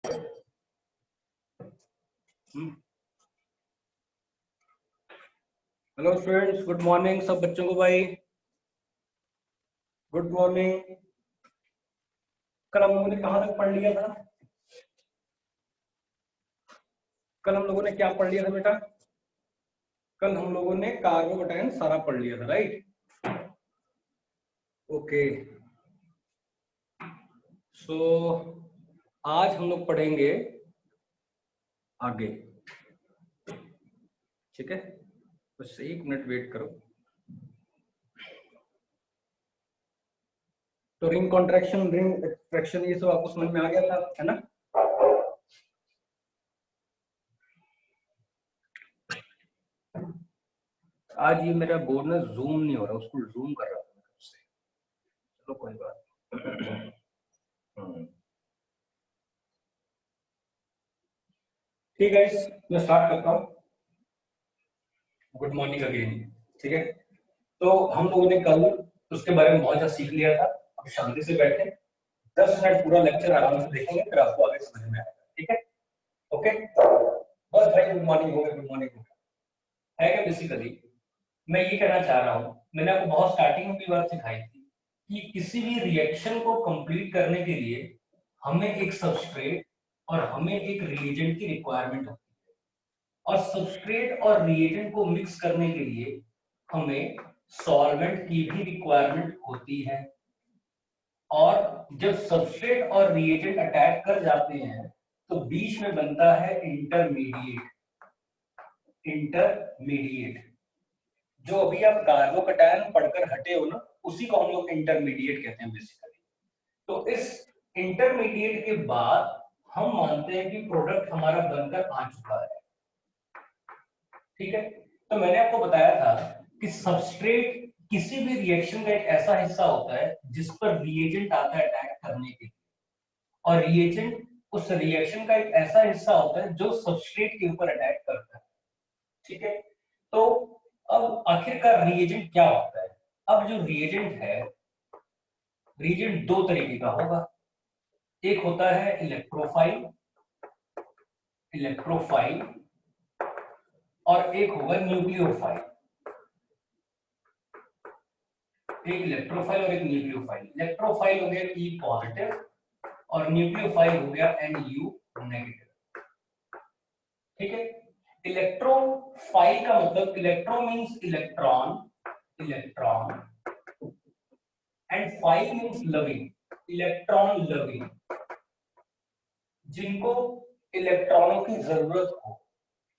Hello students, good morning सब बच्चों को भाई। Good morning. कल हम लोगों ने कहाँ तक पढ़ लिया था? कल हम लोगों ने क्या पढ़ लिया था बेटा? कल हम लोगों ने कार्बोकेटायन सारा पढ़ लिया था, राइट? ओके। सो आज हम लोग पढ़ेंगे आगे, ठीक है? बस 1 मिनट वेट करो। तो रिंग कॉन्ट्रैक्शन, रिंग एक्सट्रैक्शन, ये सब आपको समझ में आ गया था, है ना? आज ये मेरा बोर्ड ना जूम नहीं हो रहा, उसको जूम कर रहा था उससे। चलो कोई बात। ठीक है, मैं स्टार्ट करता हूँ। गुड मॉर्निंग अगेन, ठीक है? तो हम लोगों ने कल उसके बारे में बहुत ज्यादा सीख लिया था। अब शांति से बैठे 10 मिनट पूरा लेक्चर आराम से देखेंगे, फिर आपको आगे समझ में आएगा, ठीक है? ओके, बस भाई गुड मॉर्निंग हो गया, गुड मॉर्निंग हो गया है क्या? बेसिकली मैं ये कहना चाह रहा हूँ, मैंने आपको बहुत स्टार्टिंग में भी बात सिखाई थी कि किसी भी रिएक्शन को कंप्लीट करने के लिए हमें एक सबस्ट्रेट और हमें एक रिएजेंट की रिक्वायरमेंट होती है, और सबस्ट्रेट और रिएजेंट को मिक्स करने के लिए हमें सॉल्वेंट की भी रिक्वायरमेंट होती है। और जब सबस्ट्रेट और रिएजेंट अटैक कर जाते हैं तो बीच में बनता है इंटरमीडिएट। इंटरमीडिएट जो अभी आप कार्बोकेटायन पढ़कर हटे हो ना, उसी को हम लोग इंटरमीडिएट कहते हैं बेसिकली। तो इस इंटरमीडिएट के बाद हम मानते हैं कि प्रोडक्ट हमारा बनकर आ चुका है, ठीक है? तो मैंने आपको बताया था कि सबस्ट्रेट किसी भी रिएक्शन का एक ऐसा हिस्सा होता है जिस पर रिएजेंट आता है अटैक करने के लिए, और रिएजेंट उस रिएक्शन का एक ऐसा हिस्सा होता है जो सबस्ट्रेट के ऊपर अटैक करता है, ठीक है? तो अब आखिरकार रिएजेंट क्या होता है? अब जो रिएजेंट है, रिएजेंट दो तरीके का होगा। एक होता है इलेक्ट्रोफाइल, इलेक्ट्रोफाइल, और एक होगा न्यूक्लियोफाइल। एक इलेक्ट्रोफाइल और एक न्यूक्लियोफाइल। इलेक्ट्रोफाइल हो गया E पॉजिटिव और न्यूक्लियोफाइल हो गया Nu नेगेटिव, ठीक है? इलेक्ट्रोफाइल का मतलब electro means electron, electron, and file means loving, electron loving, जिनको इलेक्ट्रॉनों की जरूरत हो,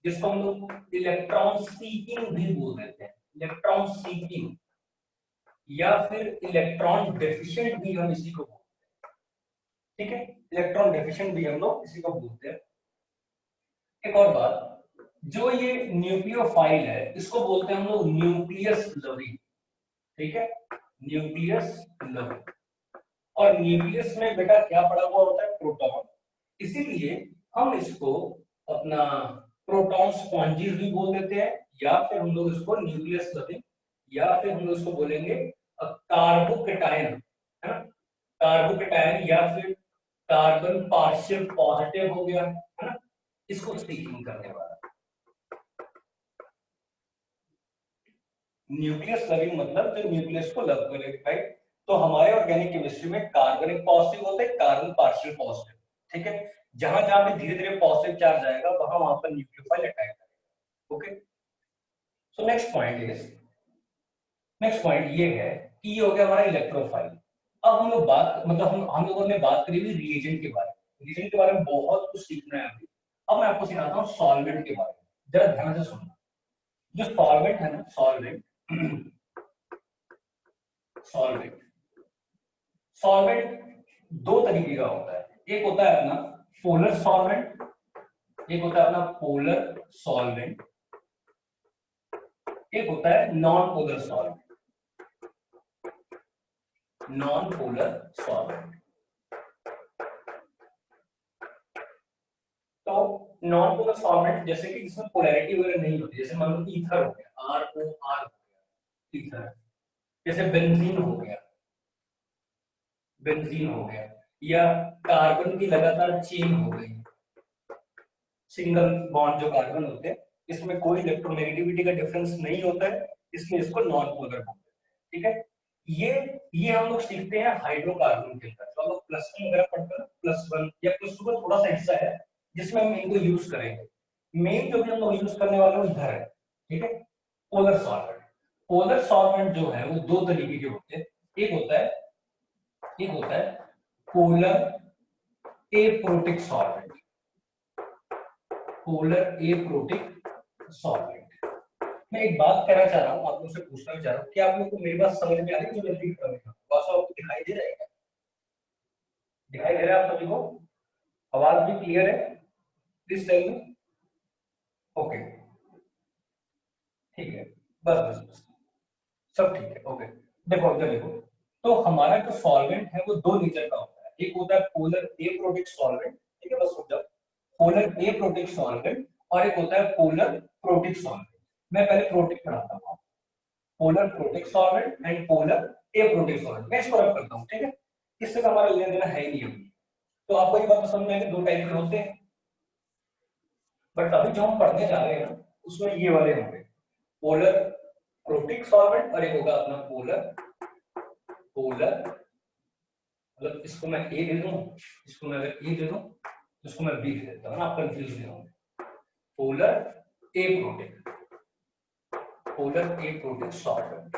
जिसको हम लोग इलेक्ट्रॉन सीकिंग भी बोल देते हैं, इलेक्ट्रॉन सीकिंग, या फिर इलेक्ट्रॉन डेफिशिएंट भी हम इसी को बोलते हैं, ठीक है? इलेक्ट्रॉन डेफिशिएंट भी हम लोग इसी को बोलते हैं। एक और बात, जो ये न्यूक्लियोफाइल है इसको बोलते हैं हम लोग न्यूक्लियस लविंग, ठीक है? Nucleus loving. और न्यूक्लियस में बेटा क्या पड़ा हुआ होता है? प्रोटॉन। इसीलिए हम इसको अपना प्रोटॉन स्पॉन्जीज भी बोल देते हैं, या फिर हम लोग इसको न्यूक्लियस लविंग, या फिर हम लोग इसको बोलेंगे कार्बोकेटायन, है ना? कार्बोकेटायन या फिर कार्बन पार्शियल पॉजिटिव हो गया, है ना? इसको स्टिकिंग करने वाला। न्यूक्लियस लविंग मतलब जो न्यूक्लियस को लव करे, राइट? तो हमारे ऑर्गेनिक केमिस्ट्री में कार्बन एक पॉजिटिव होता है, कार्बन पार्शियल पॉजिटिव, ठीक है? जहां जहां पे धीरे धीरे पॉजिटिव चार्ज आएगा वहां पर न्यूक्लियोफाइल अटैक करेगा, ओके? सो नेक्स्ट पॉइंट ये है कि ये हो गया हमारा इलेक्ट्रोफाइल। अब हम लोग बात, मतलब हम लोगों ने बात करी हुई रिएजेंट के बारे में। रिएजेंट के बारे में बहुत कुछ सीखना है अभी। अब मैं आपको सिखाता हूँ सॉल्वेंट के बारे में, जरा ध्यान से सुनना। जो सॉल्वेंट है ना, सॉल्वेंट सॉल्वेंट सॉल्वेंट दो तरीके का होता है। एक होता है अपना पोलर सॉल्वेंट, एक होता है अपना पोलर सॉल्वेंट, एक होता है non polar solvent, non polar solvent. तो नॉन पोलर सॉल्वेंट जैसे कि जिसमें पोलैरिटी वगैरह नहीं होती, जैसे मान लो ईथर हो गया, ROR हो गया, ईथर। जैसे बेंजीन हो गया, बेंजीन हो गया, या कार्बन की लगातार चेन हो गई, सिंगल बॉन्ड जो कार्बन होते हैं इसमें कोई इलेक्ट्रोनेगेटिविटी का डिफरेंस नहीं होता है, इसलिए इसको नॉन पोलर बोलते हैं। ठीक है, ये हम लोग सीखते हैं हाइड्रोकार्बन के अंदर। तो हम लोग प्लस वन वगैरह पढ़ते हैं, प्लस वन या प्लस टू का थोड़ा सा हिस्सा है जिसमें हम इनको यूज करेंगे। मेन जो भी हम लोग यूज करने वाले हैं वो इधर है। ठीक है, पोलर सॉल्वेंट। पोलर सॉल्वेंट जो है वो दो तरीके के होते हैं। एक होता है polar aprotic solvent, polar aprotic solvent. मैं एक बात कहना चाह रहा हूँ, आप लोगों से पूछना भी चाह रहा हूँ कि आप लोग को मेरी बात समझ में आ रही है? जो जल्दी कर रहा हूँ बस आपको दिखाई दे रहा है क्या? दिखाई दे रहा है आप सभी को? आवाज भी क्लियर है? Please tell me. ओके, ठीक है, बस सब ठीक है। ओके, देखो इधर देखो, तो हमारा जो सॉल्वेंट है वो दो नेचर का होता है। एक होता है पोलर एप्रोटिक सॉल्वेंट, ठीक है, बस रुक जाओ, पोलर एप्रोटिक सॉल्वेंट, और एक होता है पोलर प्रोटिक सॉल्वेंट। मैं पहले प्रोटिक पढ़ाता हूँ, polar protic solvent and polar aprotic solvent. मैं इसको रब करता हूँ, ठीक है, इससे हमारा लेना देना है ही नहीं अभी। तो आपको ये बात समझ में आएगी, दो टाइप के होते हैं, बट अभी जो हम पढ़ने जा रहे हैं ना उसमें ये वाले होंगे, पोलर प्रोटिक सॉल्वेंट, और एक होगा अपना पोलर पोलर मतलब इसको मैं ए दे दूं, इसको मैं अगर ए दे दूं तो इसको मैं बी दे देता हूं ना, आप कंफ्यूज नहीं होंगे। पोलर ए प्रोटिक, पोलर ए प्रोटिक सॉल्वेंट।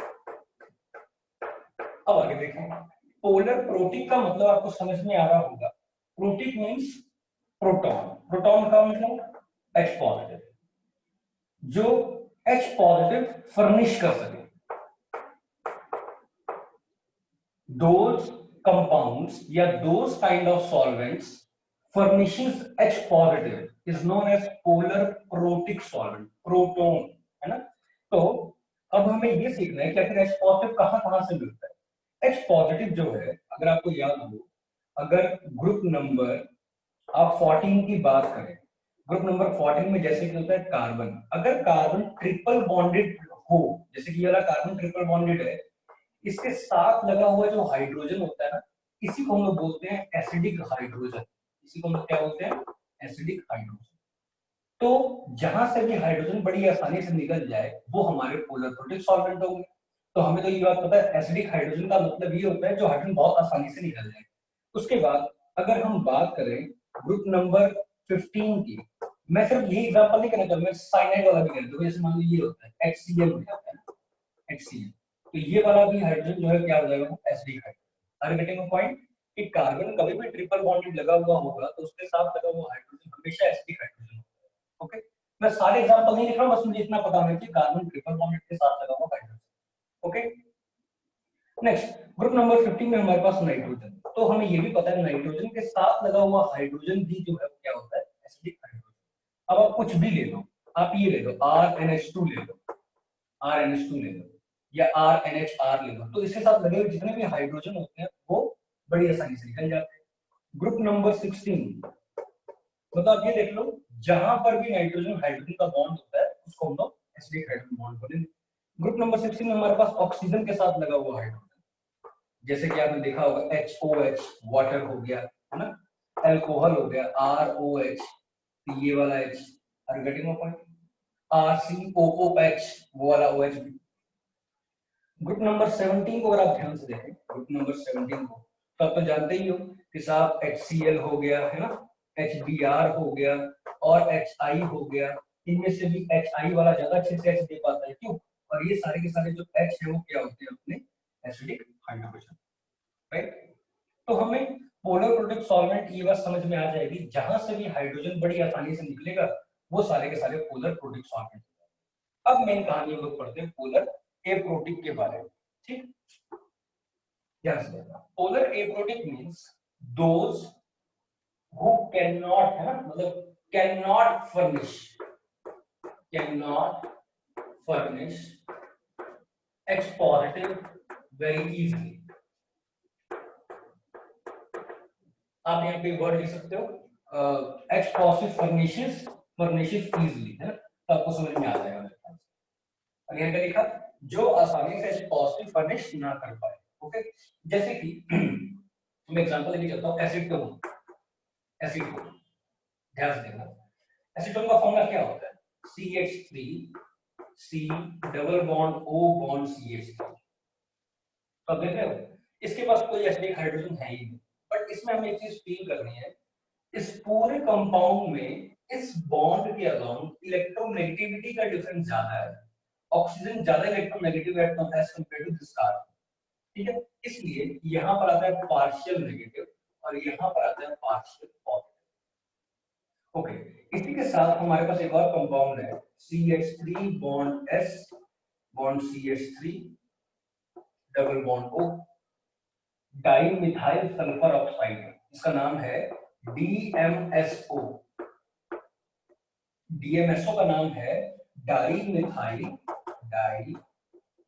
अब आगे देखें, पोलर प्रोटिक का मतलब आपको समझ में आ रहा होगा। प्रोटिक मींस प्रोटॉन, प्रोटॉन का मतलब H पॉजिटिव, जो H पॉजिटिव फर्निश कर सके। Those compounds या those kind of solvents furnishes H positive is known as polar protic solvent, proton, है ना। तो अब हमें ये सीखना है कि आखिर H positive कहां कहां से मिलता है। H positive जो है, अगर आपको याद हो, अगर ग्रुप नंबर आप 14 की बात करें, ग्रुप नंबर 14 में जैसे कि होता है कार्बन, अगर कार्बन ट्रिपल बॉन्डेड हो, जैसे कि ये वाला कार्बन ट्रिपल बॉन्डेड है, इसके साथ लगा हुआ जो हाइड्रोजन होता है ना, इसी को हम लोग बोलते हैं एसिडिक हाइड्रोजन। इसी को हम लोग क्या बोलते हैं? Acidic hydrogen. तो जहां से भी हाइड्रोजन बड़ी आसानी से निकल जाए वो हमारे पोलर प्रोटिक सॉल्वेंट होंगे। तो हमें तो ये बात पता है, एसिडिक हाइड्रोजन का मतलब ये होता है जो हाइड्रोजन बहुत आसानी से निकल जाए। उसके बाद अगर हम बात करें ग्रुप नंबर 15 की, मैं सिर्फ यही एग्जांपल नहीं करना चाहूंगा, मैं साइनाइड वाला भी कर दूंगा। जैसे मान लीजिए ये होता है HCl हो जाता है ना, HCl, तो ये वाला भी हाइड्रोजन जो है क्या हो जाएगा? Acidic hydrogen. Are getting a point? कि कार्बन कभी भी ट्रिपल बॉन्डेड लगा हुआ होगा तो उसके साथ लगा हुआ हाइड्रोजन हमेशा एसिडिक हाइड्रोजन होगा। ओके, मैं सारे एग्जांपल नहीं लिख रहा हूं, बस मुझे इतना पता है कि कार्बन ट्रिपल बॉन्डेड के साथ लगा हुआ hydrogen. Okay, next group number 15 में हमारे पास नाइट्रोजन। तो हमें ये भी पता है नाइट्रोजन के साथ लगा हुआ हाइड्रोजन भी जो है क्या होता है? Acidic hydrogen. अब आप कुछ भी ले लो, आप ये ले लो RNH2 ले लो, RNH2 ले लो, या RNHR ले लो, तो इसके साथ लगे हुए जितने भी हाइड्रोजन होते हैं वो बड़ी आसानी से निकल जाते हैं। ग्रुप नंबर 16, मतलब आप ये देख लो, जहां पर भी नाइट्रोजन हाइड्रोजन का बॉन्ड होता है उसको हम लोग एसिडिक हाइड्रोजन बॉन्ड बोलेंगे। ग्रुप नंबर 16 में हमारे पास ऑक्सीजन के साथ लगा हुआ हाइड्रोजन, जैसे कि आपने देखा होगा HOH, वाटर हो गया, है ना, अल्कोहल हो गया ROH, ये वाला H, are getting point? RCOOH, वो वाला OH भी। ग्रुप नंबर 17 को अगर आप ध्यान से देखें, ग्रुप नंबर 17 को, तो आप तो जानते ही हो कि साहब HCl हो गया, है ना, HBr हो गया और HI हो गया। इनमें से भी HI वाला ज्यादा अच्छे से H दे पाता है, क्यों? और ये सारे के सारे जो H है वो क्या होते हैं? अपने एसिडिक हाइड्रोजन, राइट। तो हमें पोलर प्रोटिक सॉल्वेंट की बात समझ में आ जाएगी, जहां से भी हाइड्रोजन बड़ी आसानी से निकलेगा वो सारे के सारे पोलर प्रोटिक सॉल्वेंट। अब मेन कहानी हम लोग पढ़ते हैं पोलर एप्रोटिक के बारे में, ठीक। Yes, polar aprotic means those who can not, है ना, मतलब can not furnish, can not furnish H positive very easily. आप यहाँ पे वर्ड लिख सकते हो, H positive furnishes, furnishes easily, है ना, तो आपको समझ में आ जाएगा मेरे ख्याल से। और यहाँ पे लिखा जो आसानी से H पॉजिटिव फर्निश ना कर पाए। ओके, जैसे कि मैं एग्जांपल लेके चलता हूँ, एसीटोन। एसीटोन ध्यान से देखना, एसीटोन का फॉर्मूला क्या होता है? CH3 C double bond O bond CH3। तो देख रहे हो इसके पास कोई एसिडिक हाइड्रोजन है ही नहीं, बट इसमें हमें एक चीज फील करनी है, इस पूरे कंपाउंड में इस बॉन्ड के अराउंड इलेक्ट्रोनेगेटिविटी का डिफरेंस ज्यादा है, ऑक्सीजन ज्यादा electronegative atom as compare to this carbon. ठीक है, इसलिए यहां पर आता है पार्शियल नेगेटिव और यहां पर आता है पार्शियल पॉजिटिव। ओके, इसी के साथ हमारे पास एक और कंपाउंड है CH3 bond S bond CH3 double bond O, di methyl sulphur oxide, इसका नाम है DMSO। DMSO का नाम है di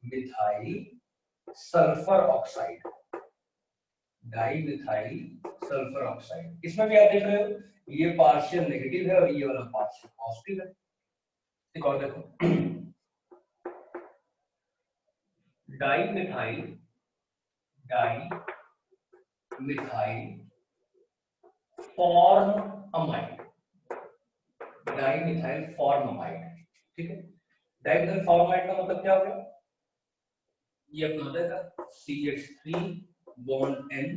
methyl sulphur oxide. Di methyl sulphur oxide, इसमें भी आप देख रहे हो ये पार्शियल नेगेटिव है और ये वाला पार्शियल पॉजिटिव है। एक और देखो, डाई मिथाइल फॉर्ममाइड, डाइमिथाइल फॉर्ममाइड। ठीक है, डाइमिथाइल फॉर्ममाइड का मतलब क्या हो गया? ये अपना हो जाएगा CH3 bond N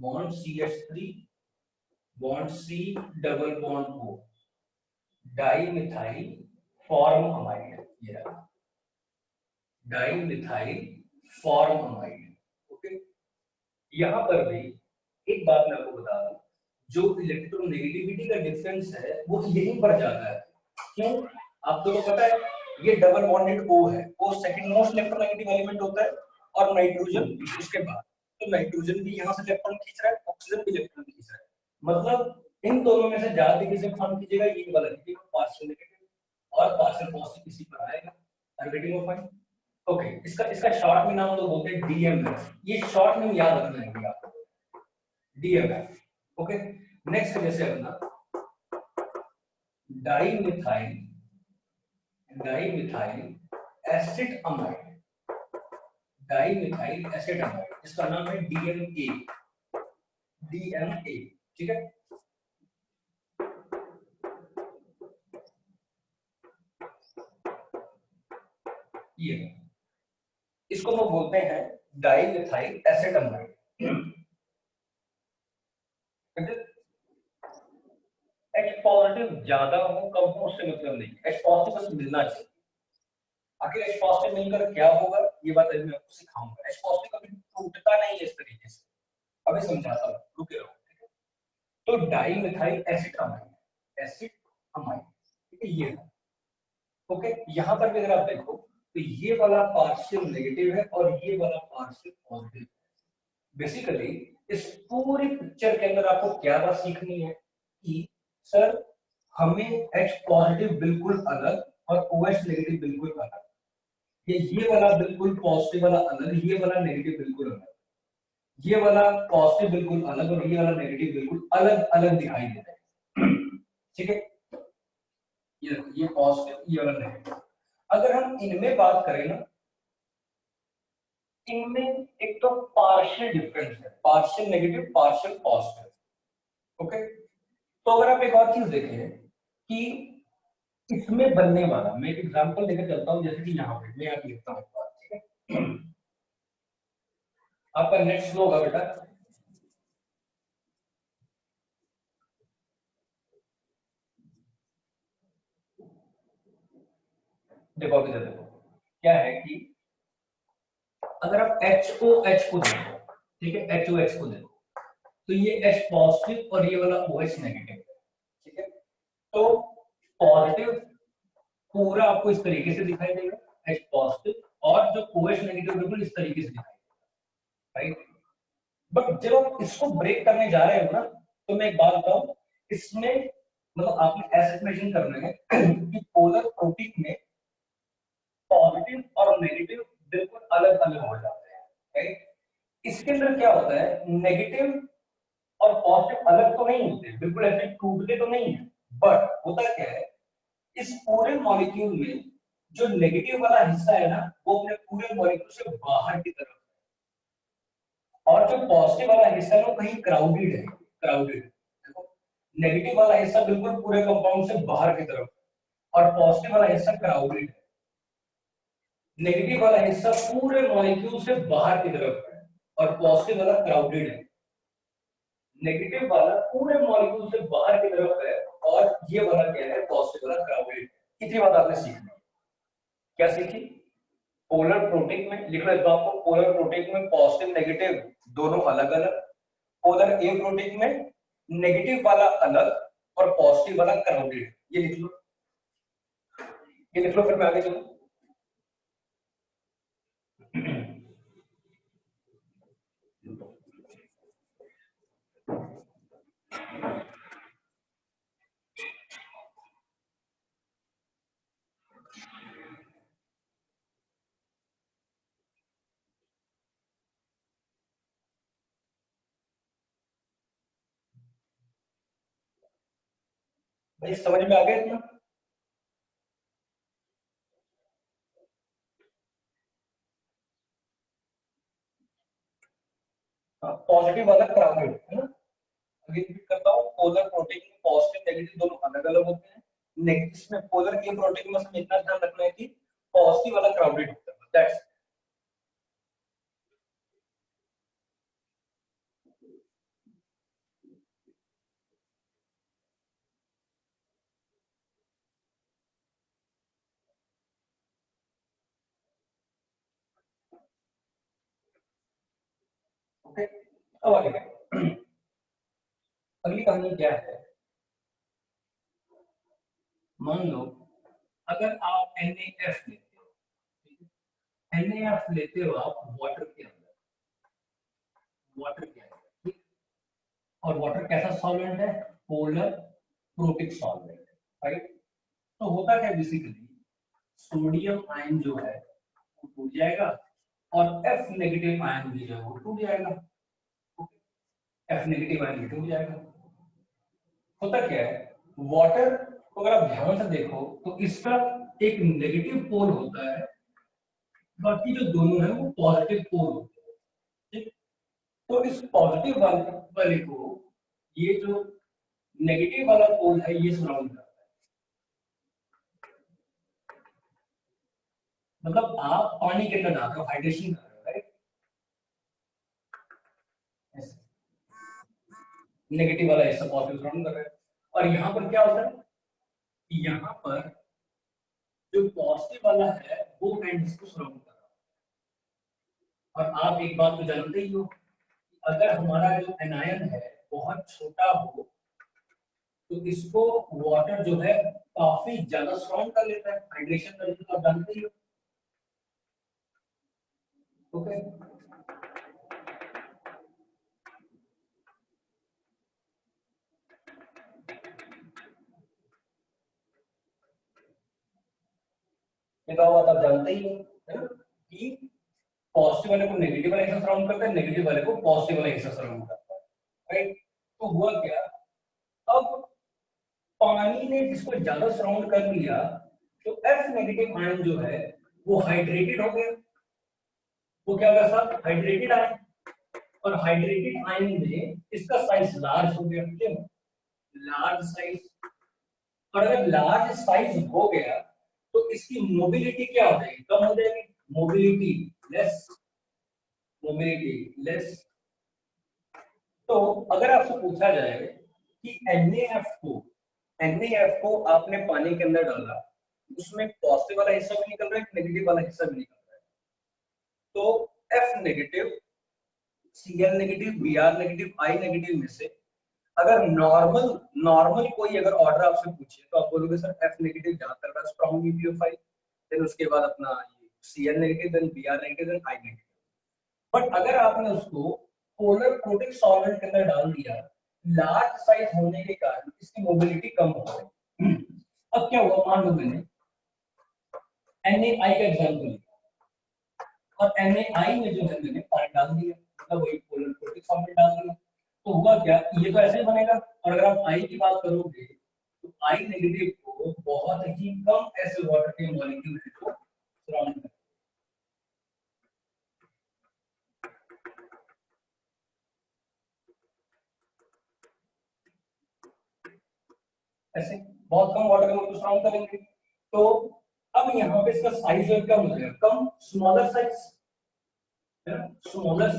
bond CH3 bond C double bond O, dimethyl formamide. ये रहा डाइमिथाइल फॉर्ममाइड। ओके, यहां पर भी एक बात मैं आपको बता दूं, जो इलेक्ट्रोनेगेटिविटी का डिफरेंस है वो यहीं पर जाता है। क्यों? आपको तो पता है ये डबल बॉन्डेड O है, वो सेकंड मोस्ट इलेक्ट्रोनेगेटिव एलिमेंट होता है और नाइट्रोजन उसके बाद, तो नाइट्रोजन भी यहां से इलेक्ट्रॉन खींच रहा है, ऑक्सीजन भी इलेक्ट्रॉन खींच रहा है, मतलब इन दोनों में से ज्यादा किसी को कौन खींचेगा? ये वाला खींचेगा, पार्शियल नेगेटिव और पार्शियल पॉजिटिव इसी पर आएगा। Are getting your point? Okay, इसका इसका शॉर्ट में नाम लोग बोलते हैं DMF, ये शॉर्ट में याद रखना है आपको, DMF। ओके, नेक्स्ट जैसे अपना dimethyl acid amide, dimethyl acid amide, इसका नाम है DMA। ठीक है, ये इसको लोग बोलते हैं dimethyl acid amide. H positive ज्यादा हो कम हो उससे मतलब नहीं, H पॉजिटिव बस मिलना चाहिए। आखिर H पॉजिटिव मिलकर क्या होगा ये बात अभी मैं आपको सिखाऊंगा। H पॉजिटिव कभी टूटता नहीं है इस तरीके से, अभी समझाता हूँ, रुके रहो। तो डाइमिथाइल एसिड अमाइड, ठीक है, ये ओके। यहाँ पर भी अगर आप देखो तो ये वाला पार्शियल नेगेटिव है और ये वाला पार्शियल पॉजिटिव। बेसिकली इस पूरी पिक्चर के अंदर आपको क्या बात सीखनी है कि सर हमें H पॉजिटिव बिल्कुल अलग और OH नेगेटिव बिल्कुल अलग, ये वाला बिल्कुल पॉजिटिव वाला अलग, ये वाला नेगेटिव बिल्कुल अलग, ये वाला पॉजिटिव बिल्कुल अलग और ये वाला नेगेटिव बिल्कुल अलग अलग दिखाई दे रहा है। ठीक है, ये पॉजिटिव ये वाला नेगेटिव। अगर हम इनमें बात करें ना, इनमें एक तो पार्शियल डिफरेंस है, partial negative partial positive. Okay, तो अगर आप एक और चीज देखें कि इसमें बनने वाला, मैं एक एग्जांपल लेकर चलता हूं, जैसे कि यहाँ पे मैं आप लिखता हूं, ठीक है, आपका नेट स्लो होगा बेटा। देखो अभी देखो क्या है कि अगर आप HOH को देखो, ठीक है, HOH को देखो तो ये H पॉजिटिव और ये वाला OH नेगेटिव है। ठीक है, तो पॉजिटिव पूरा आपको इस तरीके से दिखाई देगा H पॉजिटिव, और जो OH नेगेटिव बिल्कुल इस तरीके से दिखाई देगा, राइट। बट जब आप इसको ब्रेक करने जा रहे हो ना, तो मैं एक बात बताऊं, इसमें मतलब आपने ऐसे इमेजिन करना है कि पोलर प्रोटीन में पॉजिटिव और नेगेटिव बिल्कुल अलग अलग हो जाते हैं, राइट। इसके अंदर क्या होता है, नेगेटिव और पॉजिटिव अलग तो नहीं होते, बिल्कुल ऐसे टूटते तो नहीं है, बट होता क्या है, इस पूरे मॉलिक्यूल में जो नेगेटिव वाला हिस्सा है ना, वो अपने पूरे मॉलिक्यूल से बाहर की तरफ, और जो पॉजिटिव वाला हिस्सा है वो कहीं क्राउडेड है, क्राउडेड। देखो नेगेटिव वाला हिस्सा बिल्कुल पूरे कंपाउंड से बाहर की तरफ और पॉजिटिव वाला हिस्सा क्राउडेड है। नेगेटिव वाला हिस्सा पूरे मॉलिक्यूल से बाहर की तरफ है और पॉजिटिव वाला क्राउडेड है। नेगेटिव वाला पूरे मॉलिक्यूल से बाहर की तरफ है और ये वाला क्या है, पॉजिटिव वाला क्राउडेड है। इतनी बात आपने सीखी। क्या सीखी? पोलर प्रोटिक में लिख लो इस बात को, पोलर प्रोटिक में पॉजिटिव नेगेटिव दोनों अलग अलग, पोलर ए प्रोटिक में नेगेटिव वाला अलग और पॉजिटिव वाला क्राउडेड। ये लिख लो, ये लिख लो, फिर मैं आगे चलूं। भाई समझ में आ गया इतना? पॉजिटिव वाला क्राउडेड है ना। अभी रिपीट करता हूँ, पोलर प्रोटीन में पॉजिटिव नेगेटिव दोनों अलग अलग होते हैं। नेगेटिव में पोलर के प्रोटीन में हमें इतना ध्यान रखना है कि पॉजिटिव वाला क्राउडेड होता है, दैट्स। ओके, अब आगे अगली कहानी क्या है। मान लो अगर आप NaF लेते हो, NaF लेते हो आप वाटर के अंदर, वाटर के अंदर, ठीक। और वाटर कैसा सॉल्वेंट है? Polar protic solvent, right. तो होता क्या बेसिकली, सोडियम आयन जो है वो टूट जाएगा और F नेगेटिव आयन भी जो है वो टूट जाएगा। F नेगेटिव आयन भी टूट जाएगा। होता क्या है, वाटर को अगर आप ध्यान से देखो तो इसका एक नेगेटिव पोल होता है, बाकी जो दोनों है वो पॉजिटिव पोल होते हैं, ठीक। तो इस पॉजिटिव वाले को ये जो नेगेटिव वाला पोल है ये सराउंड करता है। मतलब आप पानी के अंदर डाल रहे हो, हाइड्रेशन कर रहे हो, राइट। नेगेटिव वाला हिस्सा पॉजिटिव सराउंड कर रहा है। और यहाँ पर क्या होता है, यहाँ पर जो पॉजिटिव वाला है वो एंड इसको सराउंड कर रहा है। और आप एक बात तो जानते ही हो, अगर हमारा जो एनायन है बहुत छोटा हो तो इसको वाटर जो है काफी ज्यादा स्ट्रॉन्ग कर लेता है, हाइड्रेशन कर लेता है, तो आप जानते ही हो। ओके, ये तो बात आप जानते ही हो, है ना, कि पॉजिटिव वाले को नेगेटिव वाला हिस्सा सराउंड करता है, नेगेटिव वाले को पॉजिटिव वाला हिस्सा सराउंड करता है, राइट। तो हुआ क्या, अब पानी ने जिसको ज्यादा सराउंड कर लिया तो F नेगेटिव आयन जो है वो हाइड्रेटेड हो गया। वो क्या होगा सर, हाइड्रेटेड आयन। और हाइड्रेटेड आयन में इसका साइज लार्ज हो गया, क्यों, लार्ज साइज। और अगर लार्ज साइज हो गया तो इसकी मोबिलिटी क्या हो जाएगी, कम हो जाएगी, मोबिलिटी लेस, मोबिलिटी लेस। तो अगर आपसे पूछा जाए कि NaF को आपने पानी के अंदर डाला, उसमें पॉजिटिव वाला हिस्सा भी निकल रहा है, नेगेटिव वाला हिस्सा भी निकल रहा है, तो F negative, Cl negative, Br negative, I negative में से अगर नॉर्मल नॉर्मल कोई अगर ऑर्डर आपसे पूछे तो आप बोलोगे सर F नेगेटिव जहां तक रहा स्ट्रॉन्ग न्यूक्लियोफाइल, फिर उसके बाद अपना Cl negative, then Br negative, then I negative. But अगर आपने उसको पोलर प्रोटिक सॉल्वेंट के अंदर डाल दिया, लार्ज साइज होने के कारण इसकी मोबिलिटी कम हो गई। अब क्या हुआ, मान लो मैंने NaI का एग्जांपल लिया और NaI में जो है मैंने पानी डाल दिया, मतलब वही पोलर प्रोटिक सॉल्वेंट डाल दिया, तो हुआ क्या, ये तो ऐसे ही बनेगा। और अगर आप I की बात करोगे तो I नेगेटिव को बहुत ही कम ऐसे वाटर के मॉलिक्यूल है जो सराउंड ऐसे बहुत कम वाटर कलर को सराउंड करेंगे। तो अब यहाँ पे इसका साइज जो है कम हो जाएगा, कम स्मॉलर साइज है ना, स्मॉलर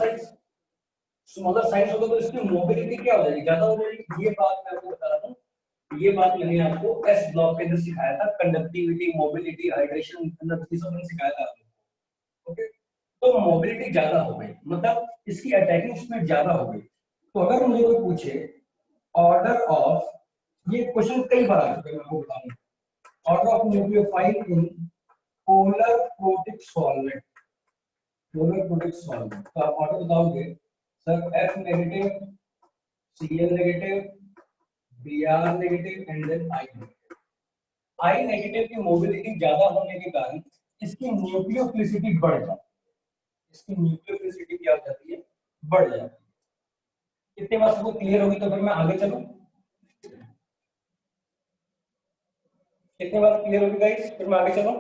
साइज होगा तो इसकी मोबिलिटी क्या हो जाएगी, ज्यादा हो जाएगी। ये बात मैं आपको बता रहा हूँ, ये बात मैंने आपको एस ब्लॉक के अंदर सिखाया था, कंडक्टिविटी, मोबिलिटी, हाइड्रेशन, ये सब मैंने सिखाया था आपको। ओके, तो मोबिलिटी ज्यादा हो गई, मतलब इसकी अटैकिंग स्पीड ज्यादा हो गई। तो अगर मुझे कोई पूछे ऑर्डर ऑफ, ये क्वेश्चन कई बार आ चुके हैं, मैं आपको बताऊंगा, order of nucleophile in polar protic solvent, polar protic solvent, तो आप ऑर्डर बताओगे sir, F negative, Cl negative, Br negative and then I negative. I negative की मोबिलिटी ज्यादा होने के कारण इसकी न्यूक्लियोफिलिसिटी बढ़ जाती है, इसकी न्यूक्लियोफिलिसिटी क्या हो जाती है, बढ़ जाती है। इतने बात सबको क्लियर होगी तो फिर मैं आगे चलूं, कितनी बात क्लियर होगी गाइस, फिर मैं आगे चलूं,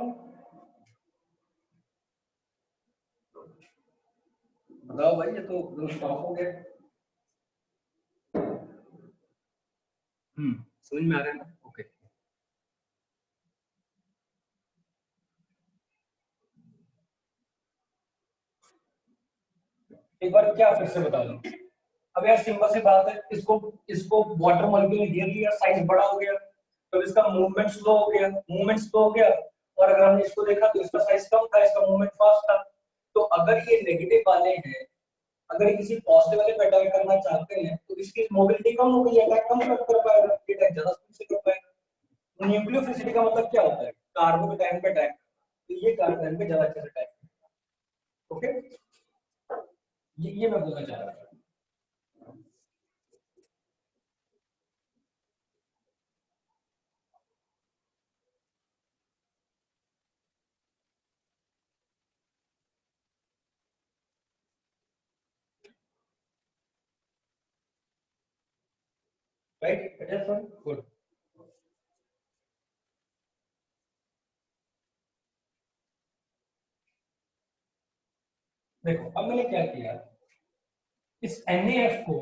बताओ भाई, ये तो स्टॉप हो गया। समझ में आ रहा है ना, ओके। एक बार क्या फिर से बता दूं, अब यार सिंपल सी बात है, इसको इसको वाटर मॉलिक्यूल ने घेर लिया, साइज बड़ा हो गया, तो इसका मूवमेंट स्लो हो गया, मूवमेंट स्लो हो गया। और अगर हमने इसको देखा तो इसका साइज कम था, इसका मूवमेंट फास्ट था। तो अगर ये नेगेटिव वाले हैं, अगर ये किसी पॉजिटिव वाले पे अटैक करना चाहते हैं तो इसकी मोबिलिटी कम हो गई, अटैक कम कर पाएगा, ये अटैक ज्यादा स्पीड से कर पाएगा। न्यूक्लियोफिलिसिटी का मतलब क्या होता है, कार्बन के टाइम पे अटैक, तो ये कार्बन पे ज्यादा अच्छे से अटैक। ओके, ये मैं बोलना चाह रहा था। Right, it is good. देखो अब मैंने क्या किया, इस NaF को,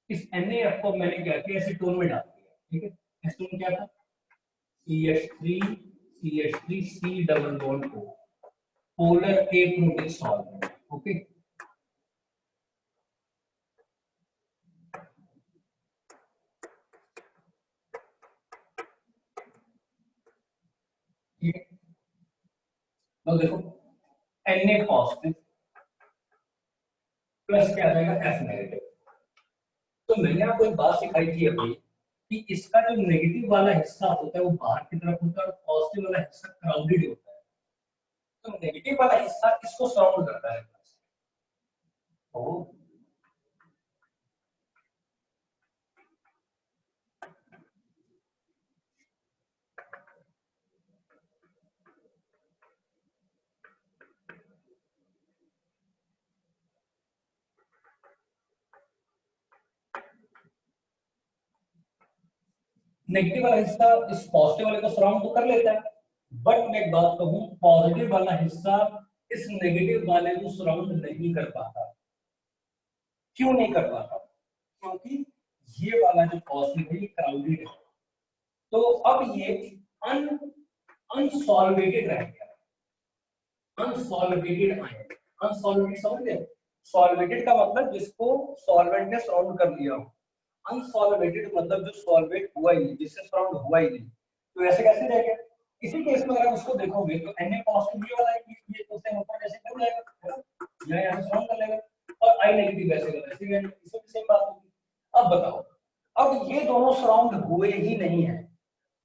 इस NaF को मैंने क्या किया, एसीटोन में डाल दिया, ठीक है। एसीटोन क्या था, CH3 C double bond O, polar aprotic solvent. Okay, ये तो देखो Na पॉजिटिव प्लस क्या आ जाएगा, F नेगेटिव। तो मैंने आपको एक बात सिखाई थी अभी कि इसका जो नेगेटिव वाला हिस्सा होता है वो बाहर की तरफ होता है और पॉजिटिव वाला हिस्सा क्राउडेड होता है। तो नेगेटिव वाला हिस्सा इसको सराउंड करता है। तो नेगेटिव वाला हिस्सा इस पॉजिटिव वाले को सराउंड तो कर लेता है, बट मैं एक बात कहूं, पॉजिटिव वाला हिस्सा इस नेगेटिव वाले को सराउंड नहीं कर पाता। क्यों नहीं कर पाता, क्योंकि ये वाला जो पॉजिटिव है ये क्राउडेड है। तो अब ये अन अनसॉल्वेटेड रह गया, अनसॉल्वेटेड आयन, अनसॉल्वेटेड समझ गए, सॉल्वेटेड का मतलब जिसको सॉल्वेंट ने सराउंड कर लिया हो, अनसॉल्वेटेड मतलब जो सॉल्वेट हुआ ही नहीं, जिससे सराउंड हुआ ही नहीं। तो ऐसे कैसे रह गया, इसी केस में अगर आप उसको देखोगे तो Na पॉजिटिव ये वाला है कि ये उससे ऊपर जैसे कर जाएगा, है ना, यहाँ से सराउंड कर लेगा, और I नेगेटिव वैसे का वैसे ही, इसमें भी सेम बात होगी। अब बताओ, अब ये दोनों सराउंड हुए ही नहीं है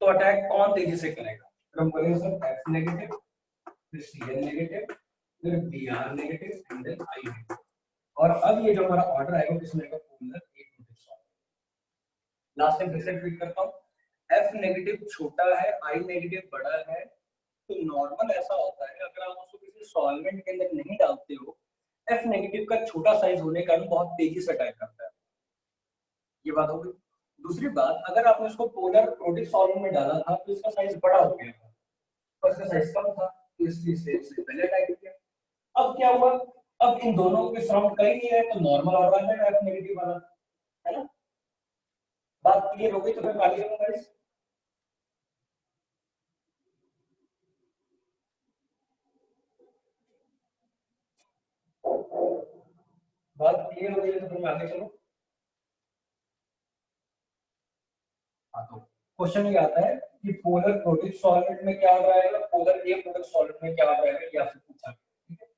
तो अटैक कौन तेजी से करेगा, तो हम करेंगे सर F नेगेटिव, फिर Cl नेगेटिव, फिर Br negative and then I negative. और अब ये जो हमारा ऑर्डर आएगा किसमें आएगा, polar aprotic solvent. Last time फिर से रिपीट करता हूँ, F नेगेटिव छोटा है, I नेगेटिव बड़ा है। तो नॉर्मल ऐसा होता है, अगर आप उसको किसी सॉल्वेंट के अंदर नहीं डालते हो, F नेगेटिव का छोटा साइज होने के कारण बहुत तेजी से अटैक करता है। ये बात हो गई। दूसरी बात, अगर आपने उसको पोलर प्रोटिक सॉल्वेंट में डाला था तो इसका साइज बड़ा हो गया था, और इसका साइज कम था, तो इसलिए से पहले अटैक किया। अब क्या हुआ, अब इन दोनों के सराउंड कर ही नहीं है तो नॉर्मल ऑर्डर है F नेगेटिव वाला, है ना। बात क्लियर हो गई, तो फिर आगे चलो गाइस। बात क्लियर हो गई है तो फिर मैं आगे चलूं। हाँ, तो क्वेश्चन ये आता है कि पोलर प्रोडक्ट सॉल्वेंट में क्या रहेगा, पोलर ए प्रोडक्ट सॉल्वेंट में क्या रहेगा, ये आपसे पूछा गया, ठीक है।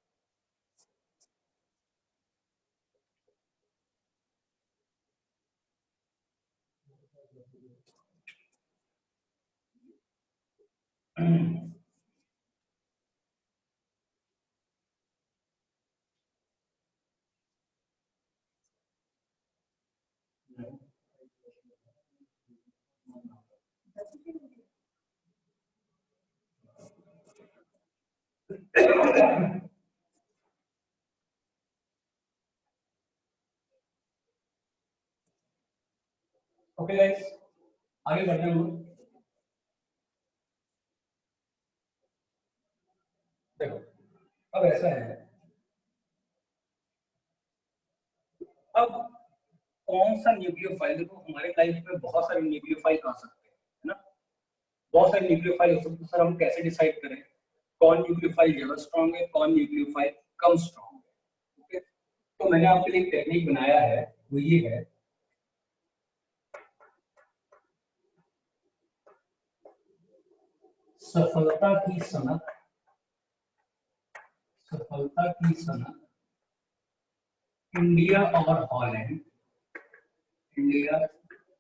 ओके गाइस, आगे बढ़ते हैं हम लोग। देखो, अब ऐसा है, अब कौन सा न्यूक्लियोफाइल, देखो हमारे लाइफ में बहुत सारे न्यूक्लियोफाइल आ सकते हैं, है ना। बहुत सारे न्यूक्लियोफाइल हो सकते हैं, सर हम कैसे डिसाइड करें कौन न्यूक्लियोफाइल ज्यादा स्ट्रांग है, कौन न्यूक्लियोफाइल कम स्ट्रांग है। ओके, तो मैंने आपके लिए एक टेक्निक बनाया है, वो ये है, सफलता की सनक, सफलता की सनक इंडिया और हॉलैंड, इंडिया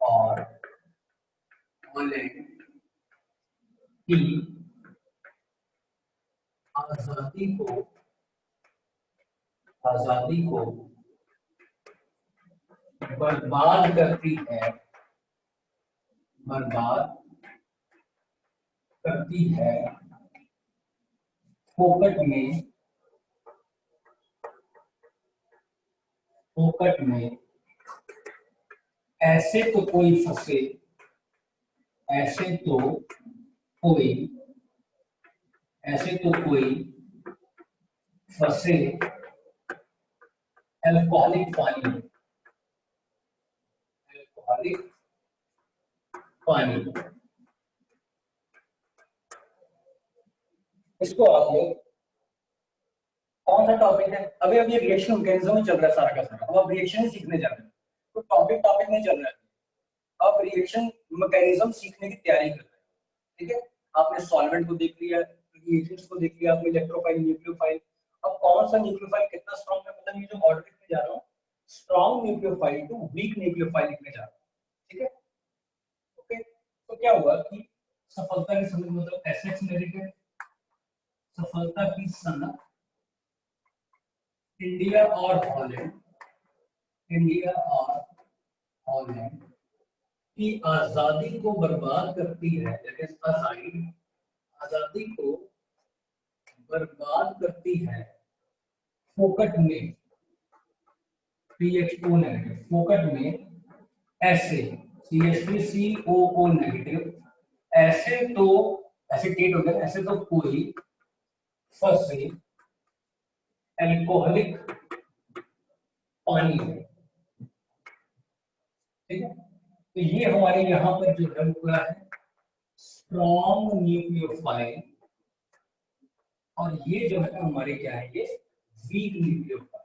और हॉलैंड की आजादी को, आजादी को बर्बाद करती है, बर्बाद करती है, फोकट में, फोकट में ऐसे तो कोई फंसे, ऐसे तो कोई, ऐसे तो कोई फंसे अल्कोहलिक पानी, अल्कोहलिक पानी। इसको आप लोग, कौन सा टॉपिक है, अभी अभी रिएक्शन मैकेनिज्म ही चल रहा है सारा का सारा, अब आप रिएक्शन ही सीखने जा रहे हैं, तो टॉपिक टॉपिक नहीं चल रहा है, अब रिएक्शन मैकेनिज्म सीखने की तैयारी कर रहे हैं, ठीक है। आपने सॉल्वेंट को देख लिया, रिएजेंट्स को देख लिया, आपने इलेक्ट्रोफाइल, न्यूक्लियोफाइल, अब कौन सा न्यूक्लियोफाइल कितना स्ट्रांग है, मतलब ये जो ऑर्डर लिखने जा रहा हूँ, strong nucleophile to weak nucleophile लिखने जा रहा हूँ, ठीक है। ओके, तो क्या हुआ कि सफलता की समझ मतलब एसएक्स नेगेटिव, सफलता की सनक इंडिया और हॉलैंड, इंडिया और हॉलैंड की आजादी को बर्बाद करती है, दैट इज असाइड, आजादी को बर्बाद करती है, फोकट में, पीएचओ नेगेटिव, फोकट में ऐसे, CH3COO नेगेटिव, ऐसे तो एसिटेट हो गया, ऐसे तो कोई फंसे एल्कोहलिक पानी है, ठीक है। तो ये हमारे यहाँ पर जो है पूरा है स्ट्रॉन्ग न्यूक्लियोफाइल, और ये जो है हमारे क्या है, ये वीक न्यूक्लियोफाइल,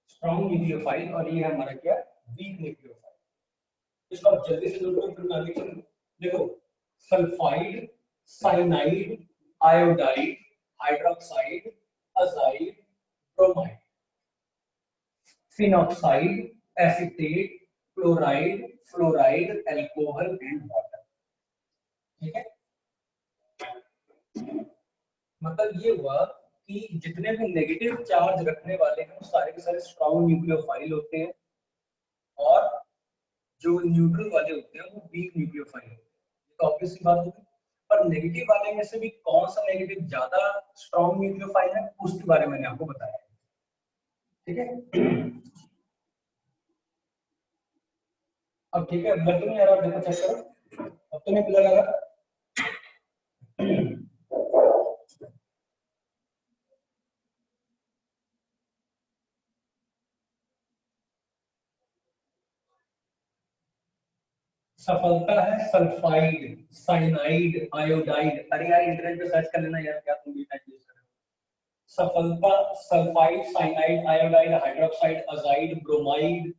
स्ट्रॉन्ग न्यूक्लियोफाइल, और ये हमारा क्या, वीक न्यूक्लियोफाइल। इसको आप जल्दी से नोट करो, फिर मैं आगे चलूं। देखो, sulphide, cyanide, iodide, hydroxide, azide, bromide, phenoxide, acetate, chloride, fluoride, alcohol and water, ठीक है। मतलब ये हुआ कि जितने भी नेगेटिव चार्ज रखने वाले हैं वो सारे के सारे स्ट्रॉन्ग न्यूक्लियोफाइल होते हैं, और जो न्यूट्रल वाले होते हैं वो वीक न्यूक्लियोफाइल होते हैं, ये तो ऑब्वियस सी बात होगी। पर नेगेटिव वाले में से भी कौन सा नेगेटिव ज्यादा स्ट्रॉन्ग न्यूक्लियोफाइल है उसके बारे में मैंने आपको बताया, ठीक है। अब ठीक है, ब्लड तो नहीं आ रहा, देखो चेक करो, अब तो नहीं ब्लड आ रहा। सफलता है सल्फाइड, साइनाइड, आयोडाइड, अरे यार इंटरनेट पे सर्च कर लेना यार, क्या तुम भी टाइप यूज कर रहे हो, सफलता, sulphide, cyanide, iodide, hydroxide, azide, bromide,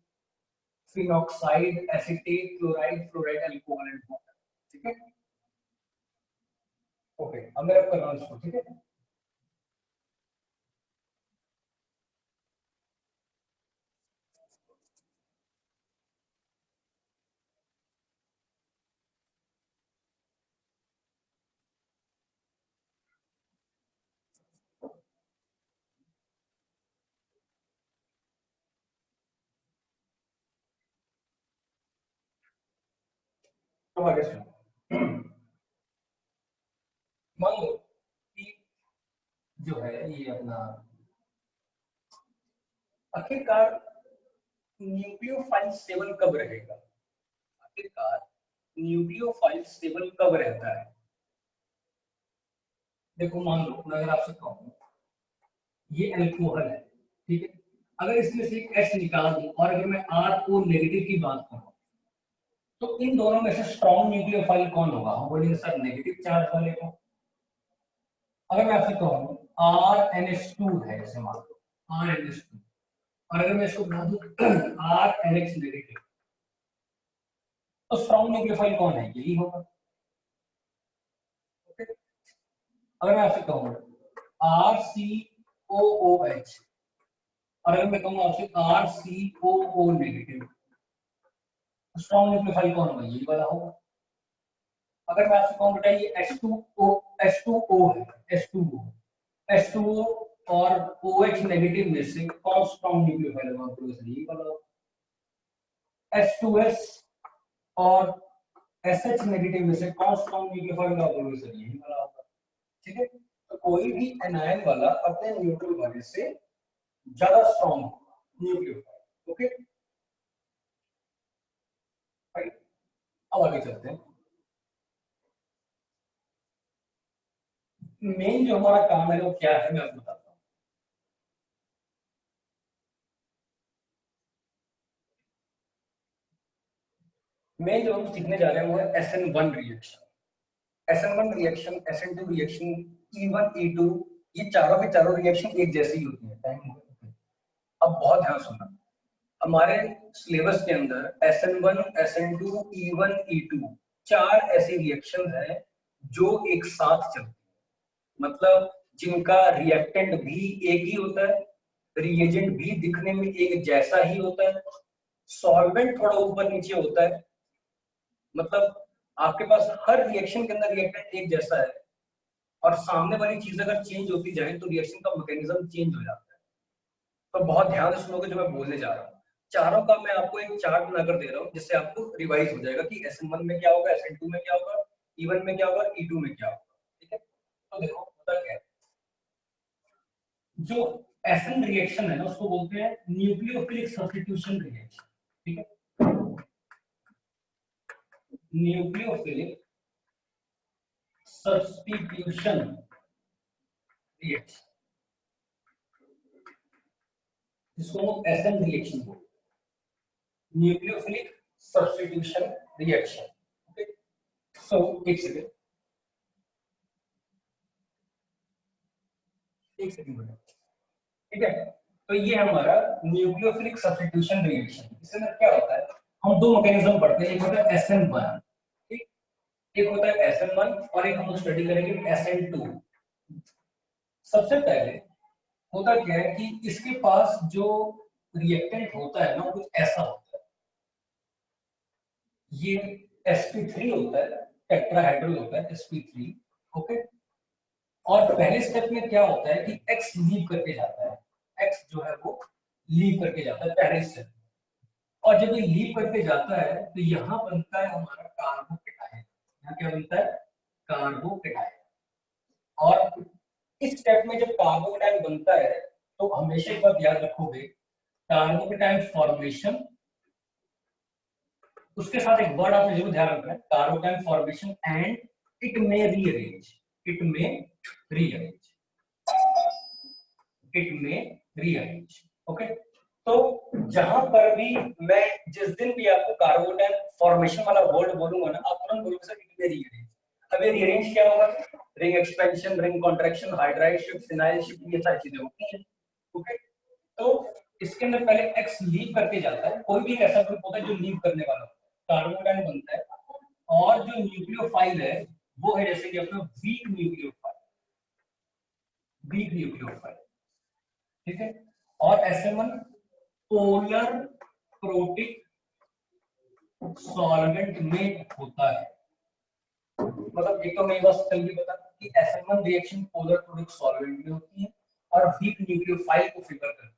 phenoxide, acetate, chloride, fluoride, alcohol and water. ठीक है, ओके, अब मैं रब कर रहा हूं इसको। ठीक है, तो आगे सुनो। मान लो कि जो है ये अपना आखिरकार न्यूक्लियोफाइल स्टेबल कब रहेगा, आखिरकार न्यूक्लियोफाइल स्टेबल कब रहता है। देखो मान लो मैं अगर आपसे कहूं ये अल्कोहल है, ठीक है, अगर इसमें से एक एच निकाल दूं और अगर मैं आर ओ नेगेटिव की बात करूं तो इन दोनों में से स्ट्रॉन्ग न्यूक्लियोफाइल कौन होगा, हम बोलेंगे सर नेगेटिव चार्ज वाले को। अगर मैं आपसे कहूं आर एन एच टू है, जैसे मान लो आर एन एच टू, और अगर मैं इसको बना दूं आर एन एक्स नेगेटिव, तो स्ट्रॉन्ग न्यूक्लियोफाइल कौन है, यही होगा। ओके, अगर मैं आपसे कहूं आर सी ओ ओ एच, और अगर मैं कहूं आपसे आर सी ओ ओ नेगेटिव, स्ट्रॉन्ग न्यूक्लियोफाइल कौन होगा, यही वाला होगा। अगर मैं आपसे कहूं बेटा ये H2O, H2O है, H2O, H2O और OH नेगेटिव में से कौन स्ट्रॉन्ग न्यूक्लियोफाइल होगा, प्रोफेसर यही वाला होगा। H2S और SH नेगेटिव में से कौन स्ट्रॉन्ग न्यूक्लियोफाइल होगा, प्रोफेसर यही वाला होगा। ठीक है, तो कोई भी एनायन वाला अपने न्यूट्रल वाले से ज्यादा स्ट्रॉन्ग होगा न्यूक्लियोफाइल। ओके, अब आगे चलते हैं। मेन जो हमारा काम है वो क्या है, मैं आपको बताता हूँ। मेन जो हम सीखने जा रहे हैं वो है SN1 reaction. SN1 reaction, SN2 reaction, E1 E2, ये चारों के चारों रिएक्शन एक जैसी ही होती है। टाइम अब बहुत ध्यान सुनना, हमारे सिलेबस के अंदर SN1, SN2, E1, E2 चार ऐसी रिएक्शन है जो एक साथ चलती है, मतलब जिनका रिएक्टेंट भी एक ही होता है, रिएजेंट भी दिखने में एक जैसा ही होता है, सॉल्वेंट थोड़ा ऊपर नीचे होता है, मतलब आपके पास हर रिएक्शन के अंदर रिएक्टेंट एक जैसा है, और सामने वाली चीज अगर चेंज होती जाए तो रिएक्शन का मैकेनिज्म चेंज हो जाता है। तो बहुत ध्यान से सुनोगे जो मैं बोलने जा रहा हूँ। चारों का मैं आपको एक चार्ट बनाकर दे रहा हूँ जिससे आपको रिवाइज हो जाएगा कि SN1 में क्या होगा, SN2 में क्या होगा, E1 में क्या होगा, E2 में क्या होगा। ठीक है, तो देखो होता क्या है, जो एसएन रिएक्शन है ना उसको बोलते हैं न्यूक्लियोफिलिक सब्स्टिट्यूशन रिएक्शन। ठीक है, न्यूक्लियोफिलिक सब्स्टिट्यूशन रिएक्शन, जिसको हम एसएन रिएक्शन बोलते हैं, न्यूक्लियोफिलिक सब्स्टिट्यूशन रिएक्शन। ओके, सो एक सेकंड, एक सेकंड। ठीक है, तो ये हमारा न्यूक्लियोफिलिक सब्स्टिट्यूशन रिएक्शन, इसके अंदर क्या होता है, हम दो मैकेनिज्म पढ़ते हैं, एक होता है SN1, ठीक, एक होता है SN1 और एक हम स्टडी करेंगे SN2। सबसे पहले होता क्या है कि इसके पास जो रिएक्टेंट होता है ना कुछ ऐसा होता है, ये sp3 होता है, टेट्राहेड्रल होता है sp3। ओके, और पहले स्टेप में क्या होता है कि X लीव करके जाता है, X जो है वो लीव करके जाता है पहले स्टेप, और जब ये लीव करके जाता है तो यहाँ बनता है हमारा कार्बोकेटायन। यहाँ क्या बनता है, कार्बोकेटायन। और इस स्टेप में जब कार्बोकेटायन बनता है तो हमेशा एक बात याद रखोगे, कार्बोकेटायन फॉर्मेशन, उसके साथ एक वर्ड आपने जरूर ध्यान रखना है, carbocation formation and it may rearrange, it may rearrange, it may rearrange. Okay, तो जहां पर भी मैं जिस दिन भी आपको कार्बोकेटायन फॉर्मेशन वाला वर्ड बोलूंगा ना, आप तुरंत बोलोगे सर इट मे रीअरेंज। अब ये रीअरेंज क्या होगा, ring expansion, ring contraction, hydride shift, phenyl shift, ये सारी चीजें होती हैं। ओके, तो इसके अंदर पहले एक्स लीव करके जाता है, कोई भी ऐसा ग्रुप होता है जो लीव करने वाला होता है, कार्बोनाइल बनता है, और जो न्यूक्लियोफाइल है वो है जैसे कि अपना वीक न्यूक्लियोफाइल, वीक न्यूक्लियोफाइल, ठीक है। और SN1 पोलर प्रोटिक सॉल्वेंट में होता है, मतलब एक तो मैं बस जल्दी बता कि SN1 reaction polar protic solvent में होती है और वीक न्यूक्लियोफाइल को फेवर करती है।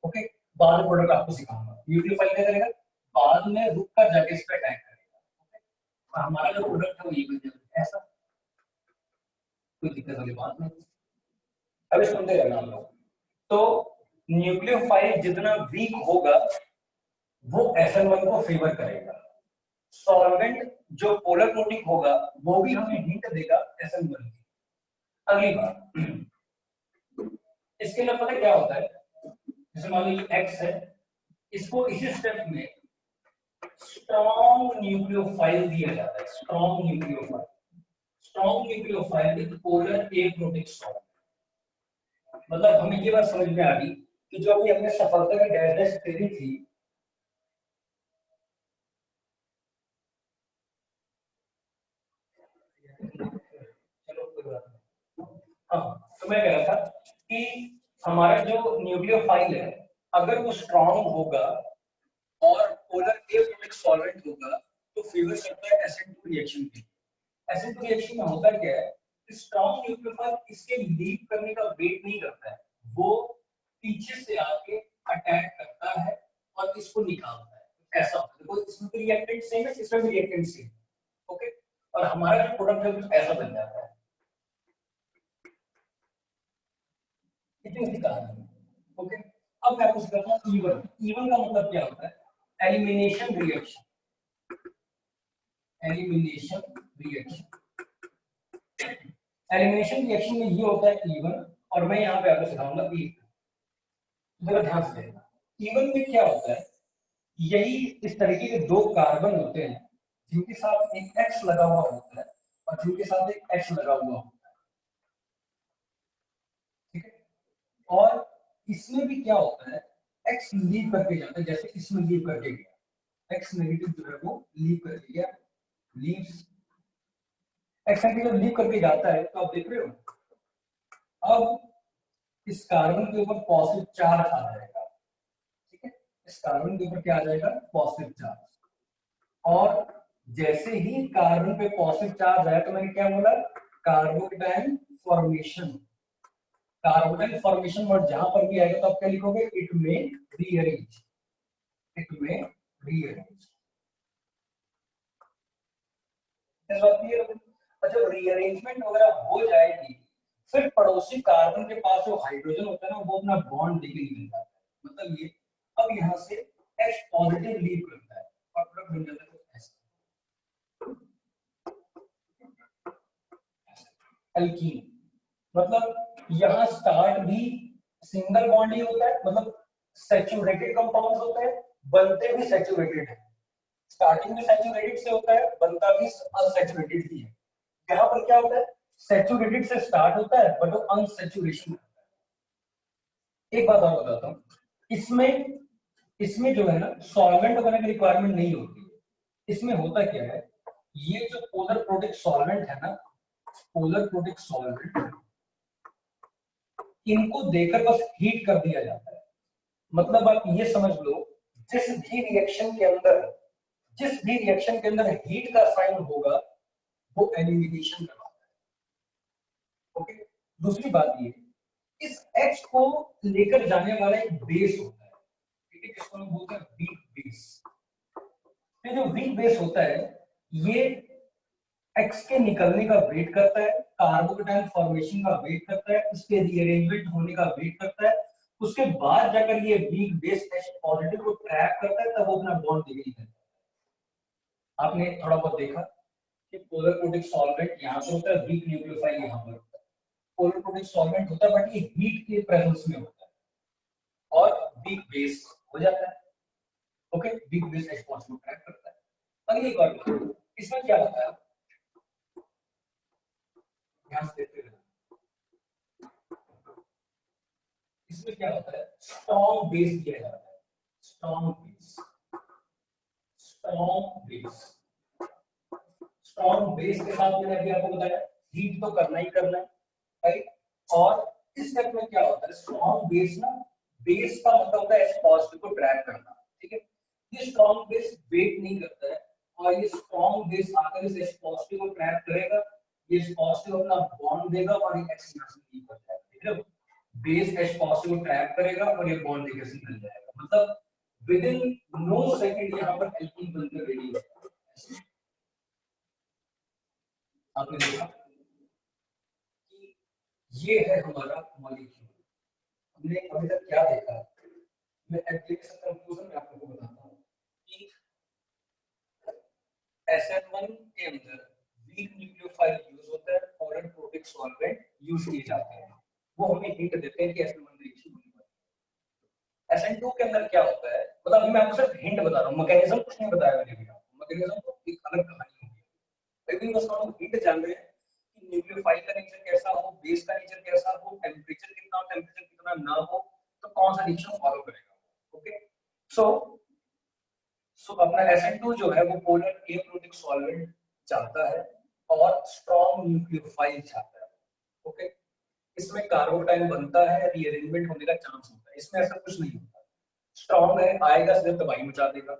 ओके, बाद में प्रोडक्ट आपको सिखाऊंगा। न्यूक्लियोफाइल क्या करेगा, बाद में रुक कर जाके इस पे अटैक करेगा। ओके, और हमारा जो प्रोडक्ट है वो ये बन जाएगा, ऐसा कोई दिक्कत वाली बात नहीं। अब सुनते रहना आप लोग। तो न्यूक्लियोफाइल जितना वीक होगा वो SN1 को फेवर करेगा, सॉल्वेंट जो पोलर प्रोटिक होगा वो भी हमें हिंट देगा SN1 की। अगली बात, इसके अंदर पता क्या होता है, जैसे मान लीजिए X है, इसको इसी स्टेप में स्ट्रॉन्ग न्यूक्लियोफाइल दिया जाता है, strong nucleophile, strong nucleophile with polar aprotic solvent. मतलब हमें ये बात समझ में आ गई कि जो अभी हमने सफलता की डैश करी थी, चलो कोई बात नहीं। हाँ, तो मैं कह रहा था कि हमारा जो न्यूक्लियोफाइल है अगर वो स्ट्रॉन्ग होगा और पोलर एप्रोटिक सॉल्वेंट होगा तो फेवर करता है SN2 रिएक्शन की। SN2 रिएक्शन में होता क्या है, स्ट्रॉन्ग न्यूक्लियोफाइल इसके लीव करने का वेट नहीं करता है, वो पीछे से आके अटैक करता है और इसको निकालता है। ऐसा होता है, देखो इसमें भी रिएक्टेंट सेम है, इसमें भी रिएक्टेंट सेम। ओके, और हमारा जो प्रोडक्ट है वो ऐसा बन जाता है। इतनी सी कहानी है। ओके, अब मैं आपको सिखाता हूँ इवन। इवन का मतलब क्या होता है, elimination reaction, elimination reaction. Elimination reaction में ये होता है इवन, और मैं यहाँ पे आपको सिखाऊंगा ई। जरा ध्यान से देखना, इवन में क्या होता है, यही इस तरीके के दो कार्बन होते हैं जिनके साथ एक X लगा हुआ होता है और जिनके साथ एक X लगा हुआ होता है, ठीक है। और इसमें भी क्या होता है, X लीव करके जाता है, जैसे इसमें लीव करके गया, X नेगेटिव जो है वो लीव करके गया, लीव्स। X नेगेटिव लीव करके जाता है तो आप देख रहे हो, अब इस कार्बन के ऊपर पॉजिटिव चार्ज आ जाएगा, ठीक है। इस कार्बन के ऊपर क्या आ जाएगा, पॉजिटिव चार्ज। और जैसे ही कार्बन पे पॉजिटिव चार्ज आया तो मैंने क्या बोला, carbocation formation. Carbocation formation word जहां पर भी आएगा तो आप क्या लिखोगे, इट में रीअरेंज, इट में रीअरेंज। अच्छा, रीअरेंजमेंट वगैरह हो जाएगी, फिर पड़ोसी कार्बन के पास जो हाइड्रोजन होता है ना वो अपना बॉन्ड देके निकल जाता है। मतलब ये अब यहाँ से H पॉजिटिव लीव करता है और प्रोडक्ट बन जाता है ऐसा, एल्कीन। मतलब यहाँ स्टार्ट भी सिंगल बॉन्ड ही होता है, मतलब सैचुरेटेड कंपाउंड होता है, बनते भी सैचुरेटेड है। स्टार्टिंग में सैचुरेटेड से होता है, बनता भी अनसैचुरेटेड ही है। यहाँ पर क्या होता है, सैचुरेटेड से स्टार्ट होता है बट वो अनसैचुरेशन होता है। एक बात और बताता हूँ, इसमें इसमें जो है ना सॉल्वेंट वगैरह की रिक्वायरमेंट नहीं होती है। इसमें होता क्या है, ये जो पोलर प्रोटिक सॉल्वेंट है ना, पोलर प्रोटिक सॉल्वेंट, इनको देकर बस हीट कर दिया जाता है। मतलब आप ये समझ लो, जिस भी रिएक्शन के अंदर, जिस भी रिएक्शन के अंदर हीट का साइन होगा वो एलिमिनेशन करवाता है। ओके, दूसरी बात ये, इस H को लेकर जाने वाला एक बेस होता है, ठीक है, जिसको हम बोलते हैं वीक बेस। तो जो वीक बेस होता है ये X के निकलने का वेट करता है, कार्बोकेटाइन फॉर्मेशन का वेट करता है, इसके रीअरेंजमेंट होने का वेट करता है, उसके बाद जाकर ये वीक बेस H पॉजिटिव को ट्रैप करता है, तब वो अपना बॉन्ड देके निकलता है। आपने थोड़ा बहुत देखा कि पोलर प्रोटिक सॉल्वेंट यहाँ पे होता है, वीक न्यूक्लियोफाइल यहाँ पर होता है। पोलर प्रोटिक सॉल्वेंट होता है बट ये हीट के प्रेजेंस में होता है और वीक बेस हो जाता है। Okay, weak base H positive trap करता है। अगली बात, इसमें क्या होता है, ध्यान से देखते रहना। इसमें क्या होता है, स्ट्रॉन्ग बेस दिया जाता है, strong base, strong base, strong base के साथ मैंने अभी आपको बताया हीट तो करना ही करना है, राइट। और इस स्टेप में क्या होता है, स्ट्रॉन्ग बेस ना, बेस का मतलब होता है पॉजिटिव को ट्रैक करना, ठीक है। ये स्ट्रॉन्ग बेस वेट नहीं करता है, और ये स्ट्रॉन्ग बेस आकर इस पॉजिटिव को ट्रैक करेगा, ये पॉजिटिव अपना बॉन्ड देगा और ये एक्स यहाँ से लीव कर जाएगा, ठीक है। बेस एच पॉजिटिव को ट्रैक करेगा और ये बॉन्ड देकर निकल जाएगा, मतलब विद इन नो सेकंड यहाँ पर एल्कीन बनकर रेडी हो जाएगा। आपने देखा कि ये है हमारा मॉलिक्यूल। हमने अभी तक क्या देखा, मैं एप्लीकेशन कंक्लूजन में आपको बताता हूँ कि SN1 के अंदर वीक न्यूक्लियोफाइल यूज होता है और प्रोटिक सॉल्वेंट यूज किए जाते हैं, वो हमें हिंट देते हैं कि SN1 रिएक्शन होने वाली है। SN2 के अंदर क्या होता है, मतलब अभी मैं आपको सिर्फ हिंट बता रहा हूँ, मैकेनिज्म कुछ नहीं बताया मैंने भी आपको, मैकेनिज्म तो एक अलग कहानी होगी, लेकिन बस हम हिंट जान रहे हैं कि न्यूक्लियोफाइल का नेचर कैसा हो, बेस का नेचर कैसा हो, टेम्परेचर कितना हो, टेम्परेचर कितना ना हो, तो कौन सा रिएक्शन फॉलो करेगा। ओके, सो अपना SN2 जो है वो पोलर एप्रोटिक सॉल्वेंट चाहता है और स्ट्रॉन्ग न्यूक्लियोफाइल चाहता है। ओके, इसमें कार्बोटाइल बनता है, रीअरेंजमेंट होने का चांस होता है, इसमें ऐसा कुछ नहीं होता, स्ट्रॉन्ग है आएगा सिर्फ तबाही मचा देगा,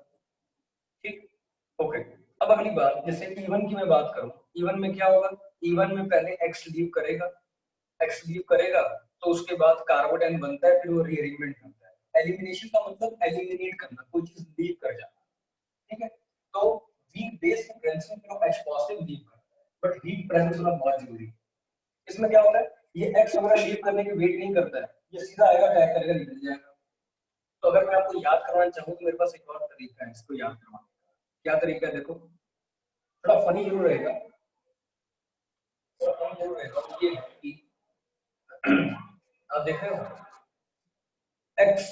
ठीक। ओके, अब अगली बात, जैसे इवन की मैं बात करूं, इवन में क्या होगा, इवन में पहले एक्स लीव करेगा, एक्स लीव करेगा तो उसके बाद कार्बोटाइल बनता है, फिर वो रीअरेंजमेंट करता है। एलिमिनेशन का मतलब एलिमिनेट करना, कोई चीज लीव कर जाना, ठीक है। तो वीक बेस के प्रेजेंस में फिर H पॉजिटिव लीव करता है, बट हीट प्रेजेंस होना बहुत जरूरी है। इसमें क्या होता है, ये X वगैरह लीव करने की वेट नहीं करता है, ये सीधा आएगा अटैक करेगा, निकल जाएगा। तो अगर मैं आपको याद करवाना चाहूँ तो मेरे पास एक और तरीका है इसको याद करवाने का। क्या तरीका है, देखो थोड़ा फनी जरूर रहेगा, थोड़ा फनी जरूर रहेगा, ये है कि आप देख रहे हो X,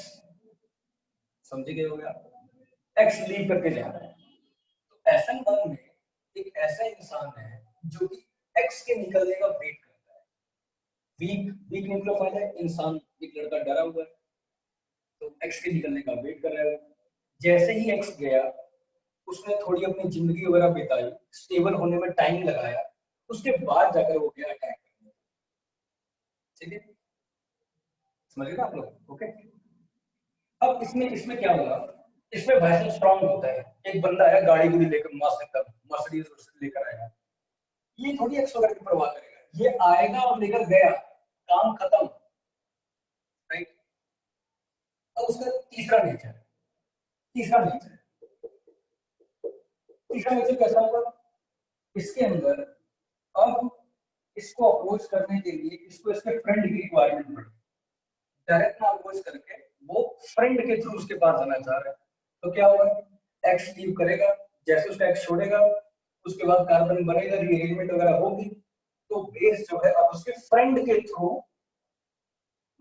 समझ गए होगे आप, X लीव करके जा रहा है, तो SN1 में एक ऐसा इंसान है जो कि एक्स के निकलने का वेट करता है। वीक वीक न्यूक्लियोफाइल है इंसान, एक लड़का डरा हुआ है, तो एक्स के निकलने का वेट कर रहा है। जैसे ही एक्स गया, उसने थोड़ी अपनी जिंदगी वगैरह बिताई, स्टेबल होने में टाइम लगाया, उसके बाद जाकर वो गया अटैक करने, ठीक है, समझ गए ना आप लोग। ओके, अब इसमें इसमें क्या होगा, इसमें भाषण स्ट्रांग होता है, एक बंदा है गाड़ी गुड़ी लेकर मस्त एकदम मर्सिडीज लेकर आएगा, ये थोड़ी एक्स वगैरह की परवाह करेगा, ये आएगा और लेकर गया, काम खत्म, राइट। अब उसका तीसरा नेचर, तीसरा नेचर तीसरा नेचर कैसा होगा, इसके अंदर अब इसको अप्रोच करने के लिए इसको इसके फ्रेंड की रिक्वायरमेंट पड़ी, डायरेक्ट ना अप्रोच करके वो फ्रेंड के थ्रू उसके पास जाना चाह रहा है, तो क्या होगा, एक्स लीव करेगा, जैसे उसका एक्स छोड़ेगा उसके बाद कार्बन बनेगा, रीअरेंजमेंट वगैरह होगी, तो बेस जो है अब उसके फ्रेंड के थ्रू,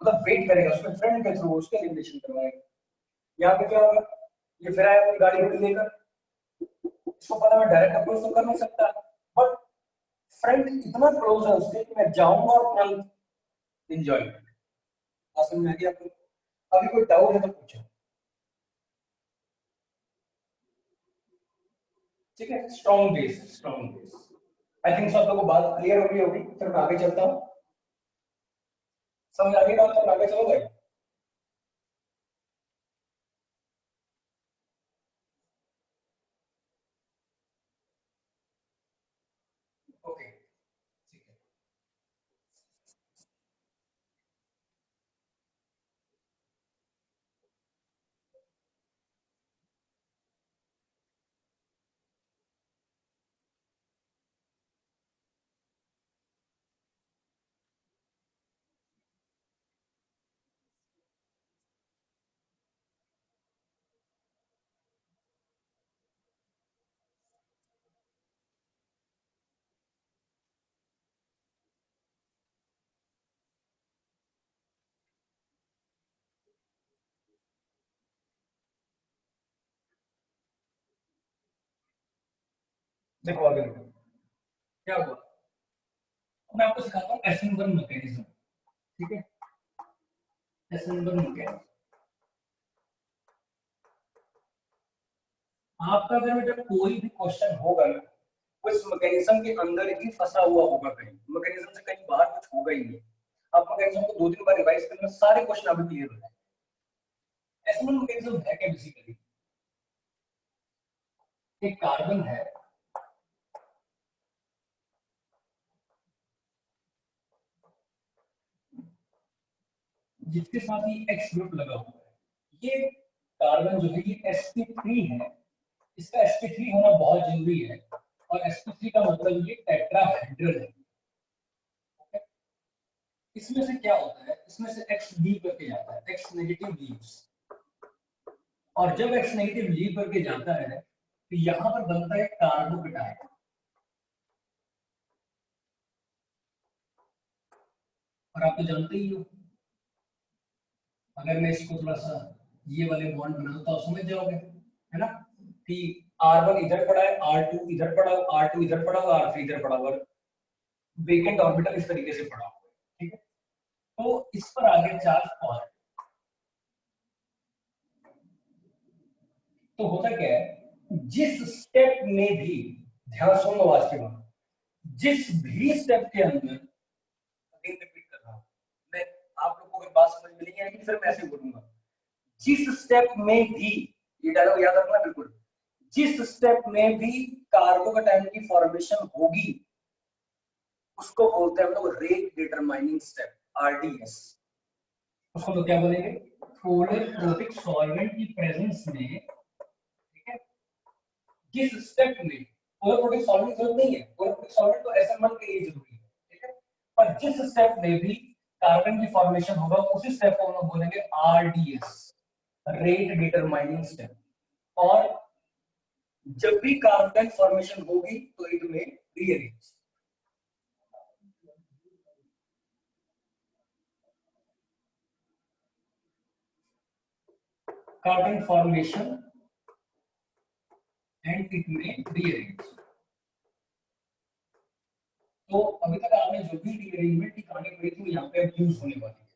मतलब वेट करेगा उसके फ्रेंड के थ्रू, उसके एलिमिनेशन करवाएगा। यहाँ पे क्या होगा, ये फिर आया अपनी गाड़ी उड़ी लेकर, इसको पता मैं डायरेक्ट अप्रोच तो कर नहीं सकता, बट फ्रेंड इतना क्लोज है उससे कि मैं जाऊंगा और तुरंत एंजॉय करूंगा। समझ में आ गया आपको, अभी कोई डाउट है तो पूछो, ठीक है। Strong base, strong base, I think सब लोगों को बात क्लियर हो गई होगी, फिर मैं आगे चलता हूँ, समझ आ गई बात, तो आगे चलो भाई। ओके, ठीक है, देखो आगे देखो क्या हुआ, मैं आपको सिखाता हूँ एसेंबल मैकेनिज्म, ठीक है, एसेंबल मैकेनिज्म। आपका अगर बेटा कोई भी क्वेश्चन होगा ना, वो इस मैकेनिज्म के अंदर ही फंसा हुआ होगा, कहीं मैकेनिज्म से कहीं बाहर कुछ होगा ही नहीं। आप मैकेनिज्म को 2-3 बार रिवाइज करना, सारे क्वेश्चन आपको क्लियर हो जाएंगे। एसेंबल मैकेनिज्म है क्या? बेसिकली एक कार्बन है, जिसके साथ ही एक्स ग्रुप लगा हुआ है। ये कार्बन जो है ये sp3 है, इसका sp3 होना बहुत जरूरी है, और sp3 का मतलब ये टेट्राहेड्रल है। इसमें से क्या होता है, इसमें से X लीव करके जाता है, X नेगेटिव लीव्स, और जब X नेगेटिव लीव करके जाता है तो यहाँ पर बनता है कार्बोकेटाइन। और आप तो जानते ही हो, अगर मैं इसको थोड़ा सा ये वाले बॉन्ड बनाऊं तो आप समझ जाओगे, है ना, कि R1 इधर पड़ा है, R2 इधर पड़ा है, R2 इधर पड़ा हुआ, R3 इधर पड़ा हुआ, वेकेंट ऑर्बिटल इस तरीके से पड़ा हुआ है, ठीक है। तो इस पर आगे चार्ज और, तो होता क्या है, जिस स्टेप में भी, ध्यान सुनो आवाज के बाद, जिस भी स्टेप के अंदर, रिपीट कर रहा हूं मैं, आप लोगों को अगर बात समझ में नहीं आएगी फिर मैं ऐसे बोलूंगा, जिस स्टेप में भी, ये डायलॉग याद रखना बिल्कुल, जिस स्टेप में भी कार्बोकेटाइन की फॉर्मेशन होगी उसको बोलते हैं हम लोग रेट डिटरमाइनिंग स्टेप, आरडीएस। उसको तो क्या बोलेंगे, पोलर सॉल्वेंट की प्रेजेंस में, ठीक है, जिस स्टेप में पोलर सॉल्वेंट जरूरत नहीं है, पोलर सॉल्वेंट तो एसएन1 के लिए जरूरी है, ठीक है, पर जिस स्टेप में भी कार्बन की फॉर्मेशन होगा उसी स्टेप को हम लोग बोलेंगे आरडीएस, रेट डिटरमाइनिंग स्टेप। और जब भी कार्बन फॉर्मेशन होगी तो इट में rearrange, carbon formation and it में रीअरेंज। तो अभी तक आपने जो भी रीअरेंजमेंट की कहानी पढ़ी थी यहाँ पे यूज होने वाली है,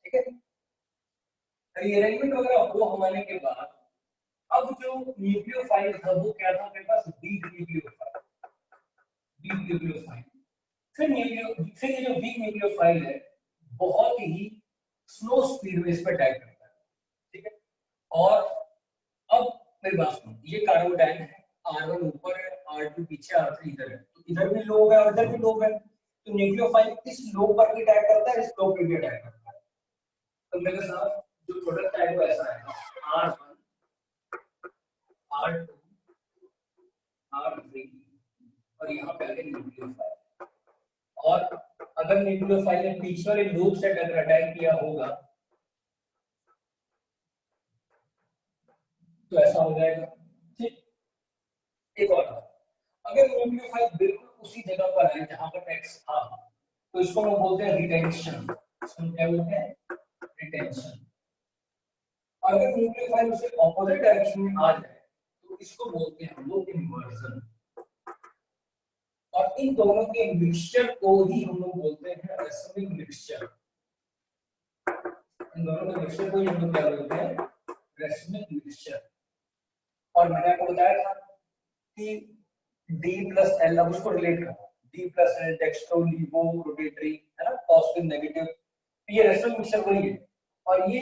ठीक है। रीअरेंजमेंट वगैरह हो होने के बाद अब जो न्यूक्लियोफाइल था वो क्या था, मेरे पास वीक न्यूक्लियोफाइल, वीक न्यूक्लियोफाइल। फिर ये जो वीक न्यूक्लियोफाइल है बहुत ही स्लो स्पीड में इस पर अटैक करता है, ठीक है। और अब मेरी बात सुनो, ये कार्बोडाइन है, R1 ऊपर है, R2 पीछे, R3 इधर है, तो इधर भी लोग है और इधर भी लोग है, तो न्यूक्लियोफाइल इस लोग पर भी अटैक करता है, इस लोग पर भी अटैक करता है। तो मेरे साथ जो प्रोडक्ट है वो ऐसा है, R1 R2 R3 और यहाँ पे आगे न्यूक्लियोफाइल। और अगर न्यूक्लियोफाइल ने पीछे वाले लूप से अगर अटैक किया होगा तो ऐसा हो जाएगा, ठीक। एक और, अगर न्यूक्लियोफाइल बिल्कुल उसी जगह पर है जहां पर एक्स था तो इसको हम बोलते हैं रिटेंशन, इसको क्या बोलते हैं, रिटेंशन। और अगर न्यूक्लियोफाइल उसके ऑपोजिट डायरेक्शन में आ जाए तो इसको बोलते हैं हम लोग इन्वर्जन। और इन दोनों के मिक्सचर को ही हम लोग बोलते हैं रेसिमिक मिक्सचर, इन दोनों के मिक्सचर को ही हम लोग क्या बोलते हैं, रेसिमिक मिक्सचर। और मैंने आपको बताया था कि D प्लस एल, अब उसको रिलेट करो, D plus L dextro laevo rotatory, है ना, पॉजिटिव नेगेटिव, ये रेसिमिक मिक्सचर वही है। और ये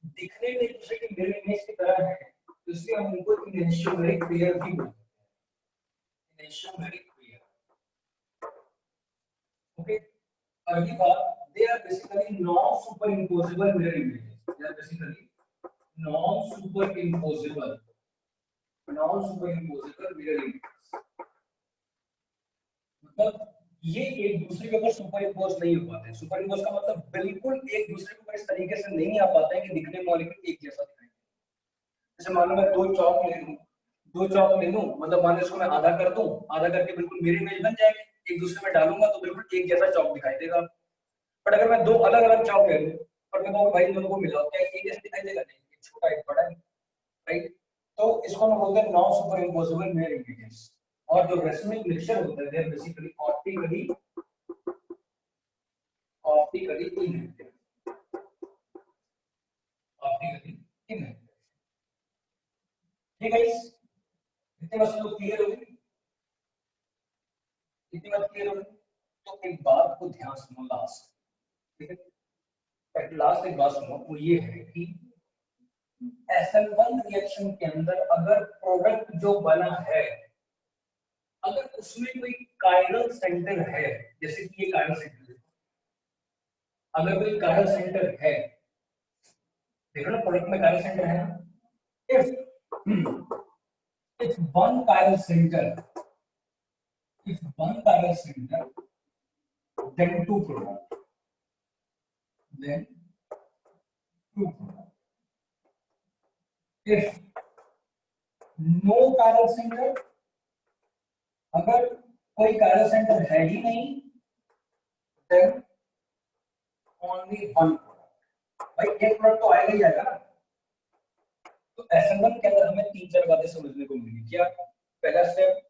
दिखने में दूसरे की मिरर इमेज की तरह है, तो इसलिए हम उनको इनेंशियोमेरिक पेयर भी बोलते हैं, इनेंशियोमेरिक पेयर, ओके। अगली बात, they are basically non superimposable mirror images, they are basically non superimposable mirror images, मतलब ये एक दूसरे के ऊपर सुपर इम्पोज नहीं हो पाते। सुपर इम्पोज का मतलब बिल्कुल एक दूसरे के ऊपर इस तरीके से नहीं आ पाते हैं कि दिखने में मॉलिक्यूल एक जैसा दिखाई दे। जैसे मान लो मैं दो चौक ले लूं, दो चौक ले लूं, मतलब मान लो इसको मैं आधा कर दूं, आधा करके बिल्कुल मेरी इमेज बन जाएगी, एक दूसरे में डालूंगा तो बिल्कुल एक जैसा चौक दिखाई देगा। बट अगर मैं दो अलग अलग चौक ले लूं और मैं कहूँ भाई दोनों को मिलाओ, क्या एक जैसा दिखाई देगा? नहीं, एक छोटा एक बड़ा है, राइट। तो इसको हम बोलते हैं non super imposable mirror images. और जो रेसमिक मिक्सचर होता है, they are basically optically optically inactive, optically inactive. ठीक है गाइस, इतनी बात तो क्लियर हो गई, इतनी बात क्लियर हो गई। तो एक बात को ध्यान सुनो लास्ट, ठीक है, लास्ट एक बात सुनो, वो ये है कि SN1 रिएक्शन के अंदर अगर प्रोडक्ट जो बना है, अगर उसमें कोई कायरल सेंटर है, जैसे कि ये कायरल सेंटर है, अगर कोई कायरल सेंटर है, देखो ना प्रोडक्ट में कायरल सेंटर है ना, if one chiral center, if one chiral center, then two product, then two product. If no chiral center, अगर कोई chiral center है ही नहीं, then only one product. भाई एक प्रोडक्ट तो आएगा ही आएगा ना। तो SN1 के अंदर हमें तीन चार बातें समझने को मिली। क्या? पहला स्टेप,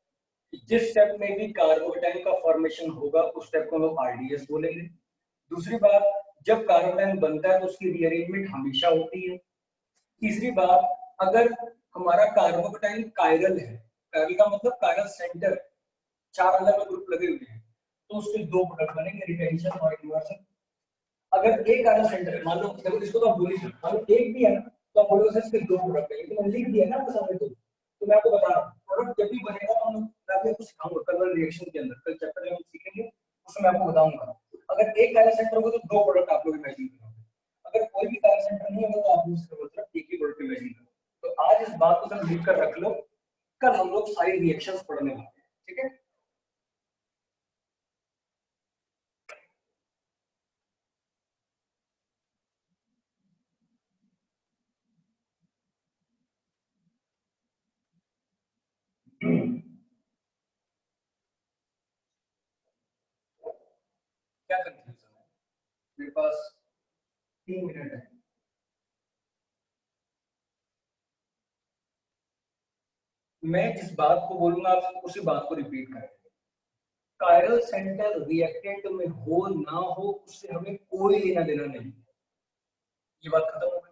जिस स्टेप में भी कार्बोकेटाइन का फॉर्मेशन होगा उस स्टेप को हम लोग RDS बोलेंगे। दूसरी बात, जब कार्बोकेटाइन बनता है तो उसकी रीअरेंजमेंट हमेशा होती है। तीसरी बात, अगर हमारा कार्बोकेटाइन कायरल है, कायरल का मतलब कायरल सेंटर, चार अलग अलग ग्रुप लगे हुए हैं, तो उसके दो प्रोडक्ट बनेंगे, रिटेंशन और इन्वर्सन। अगर एक कायरल सेंटर है, मान लो देखो इसको तो आप बोल ही सकते, मान लो एक भी है ना, तो आप बोलोगे इसके दो प्रोडक्ट है, तो मैंने लिख दिया ना आपके सामने। तो मैं आपको बता रहा हूँ, प्रोडक्ट जब भी बनेगा तो हम मैं आपको कुछ सिखाऊंगा कलर रिएक्शन के अंदर, कल चैप्टर में हम सीखेंगे, उसमें मैं आपको बताऊंगा। अगर एक कायरल सेंटर होगा तो दो प्रोडक्ट आप लोग इमेजिन करोगे, अगर कोई भी कायरल सेंटर नहीं होगा तो आप उसके मतलब एक ही प्रोडक्ट इमेजिन करो। तो आज इस बात को सब लिख कर रख लो, कल हम लोग सारी रिएक्शंस पढ़ने वाले हैं, ठीक है। क्या कंफ्यूजन है? मेरे पास 3 मिनट है। मैं जिस बात को बोलूंगा आप उसी बात को रिपीट करेंगे। कायरल सेंटर रिएक्टेंट में हो ना हो उससे हमें कोई लेना देना नहीं, ये बात खत्म हो गई।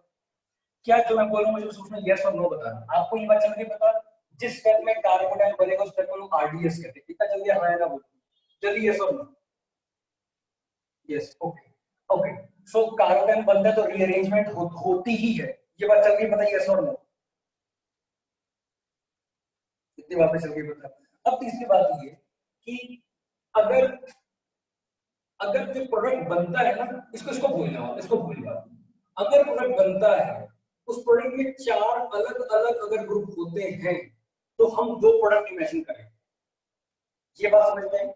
क्या जो मैं बोल रहा हूँ मुझे उसमें यस और नो बताना। आपको ये बात चल रही पता, जिस स्टेप में कार्बोडाइल बनेगा उस स्टेप को लोग RDS कहते हैं। इतना जल्दी हाँ या ना बोलो, जल्दी यस और no. Yes, okay okay. So कार्बोडाइल बनता है तो रीअरेंजमेंट होती ही है, ये बात चल रही पता, यस और नो। इतनी बात चल रही पता। अब तीसरी बात ये कि अगर अगर जो प्रोडक्ट बनता है ना, इसको इसको भूलना, इसको भूलना। अगर प्रोडक्ट बनता है, उस प्रोडक्ट में चार अलग अलग अगर ग्रुप होते हैं तो हम दो प्रोडक्ट इमेजिन करें। ये बात समझ में?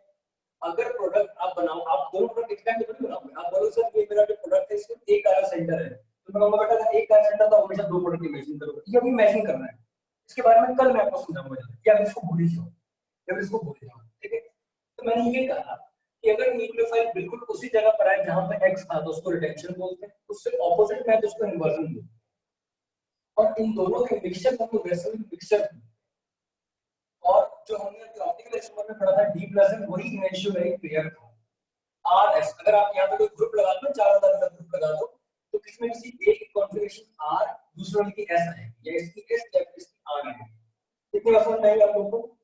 अगर प्रोडक्ट आप बनाओ, आप दोनों प्रोडक्ट एक टाइम पे नहीं बनाओगे। आप बोलो सर ये मेरा जो प्रोडक्ट है इसमें एक काला सेंटर है, तो मैं कहूंगा बेटा एक काला सेंटर तो हमेशा दो प्रोडक्ट इमेजिन करोगे। ये अभी इमेजिन करना है, इसके बारे में कल मैं आपको समझाऊंगा, या इसको भूल ही जाओ, या इसको भूल जाओ, ठीक है। तो मैंने ये कहा कि अगर न्यूक्लियोफाइल बिल्कुल उसी जगह पर है जहां पे एक्स था तो उसको रिटेंशन बोलते हैं, उससे ऑपोजिट में है तो उसको इन्वर्जन बोलते हैं। और इन दोनों के मिक्सचर को वैसे मिक्सचर, और जो हमने ऑप्टिकल एक्सपेरिमेंट में पढ़ा था डी प्लस वही इमेजिनरी पेयर था। आर एस, अगर आप यहाँ पे कोई ग्रुप लगा दो, चार अलग अलग ग्रुप लगा दो, तो किसमें किसी एक की कॉन्फ़िगरेशन आर, दूसरे वाले की एस है, या इसकी एस या इसकी आर है। कितनी बार समझ आएगा आप लोगों को?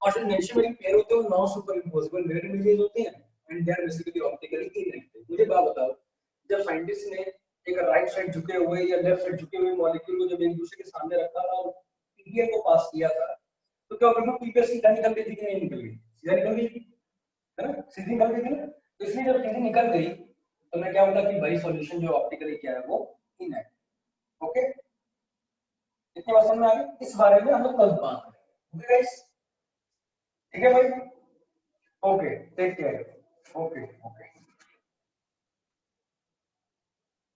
और जो नेचुरली पेयर होते हैं वो non super imposable mirror images होते हैं and they are basically optically inactive. मुझे बात बताओ, जब साइंटिस्ट ने एक राइट साइड झुके हुए या लेफ्ट साइड झुके हुए मॉलिक्यूल को जब एक दूसरे के सामने रखा था और पीपीएस को पास किया था, तो क्या होगा, पीपीएस सीधा निकल गई थी कि नहीं निकल गई? सीधा निकल गई थी, है ना, सीधी निकल गई थी ना। तो इसलिए जब सीधी निकल गई तो मैं क्या बोला कि भाई सॉल्यूशन जो ऑप्टिकली क्या है वो इनएक्टिव। ओके, इतनी बात समझ में आ गई? इस बारे में हम लोग कल बात करेंगे। ओके गाइस, ठीक है भाई, okay, take care, okay okay,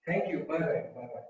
thank you, bye bye bye.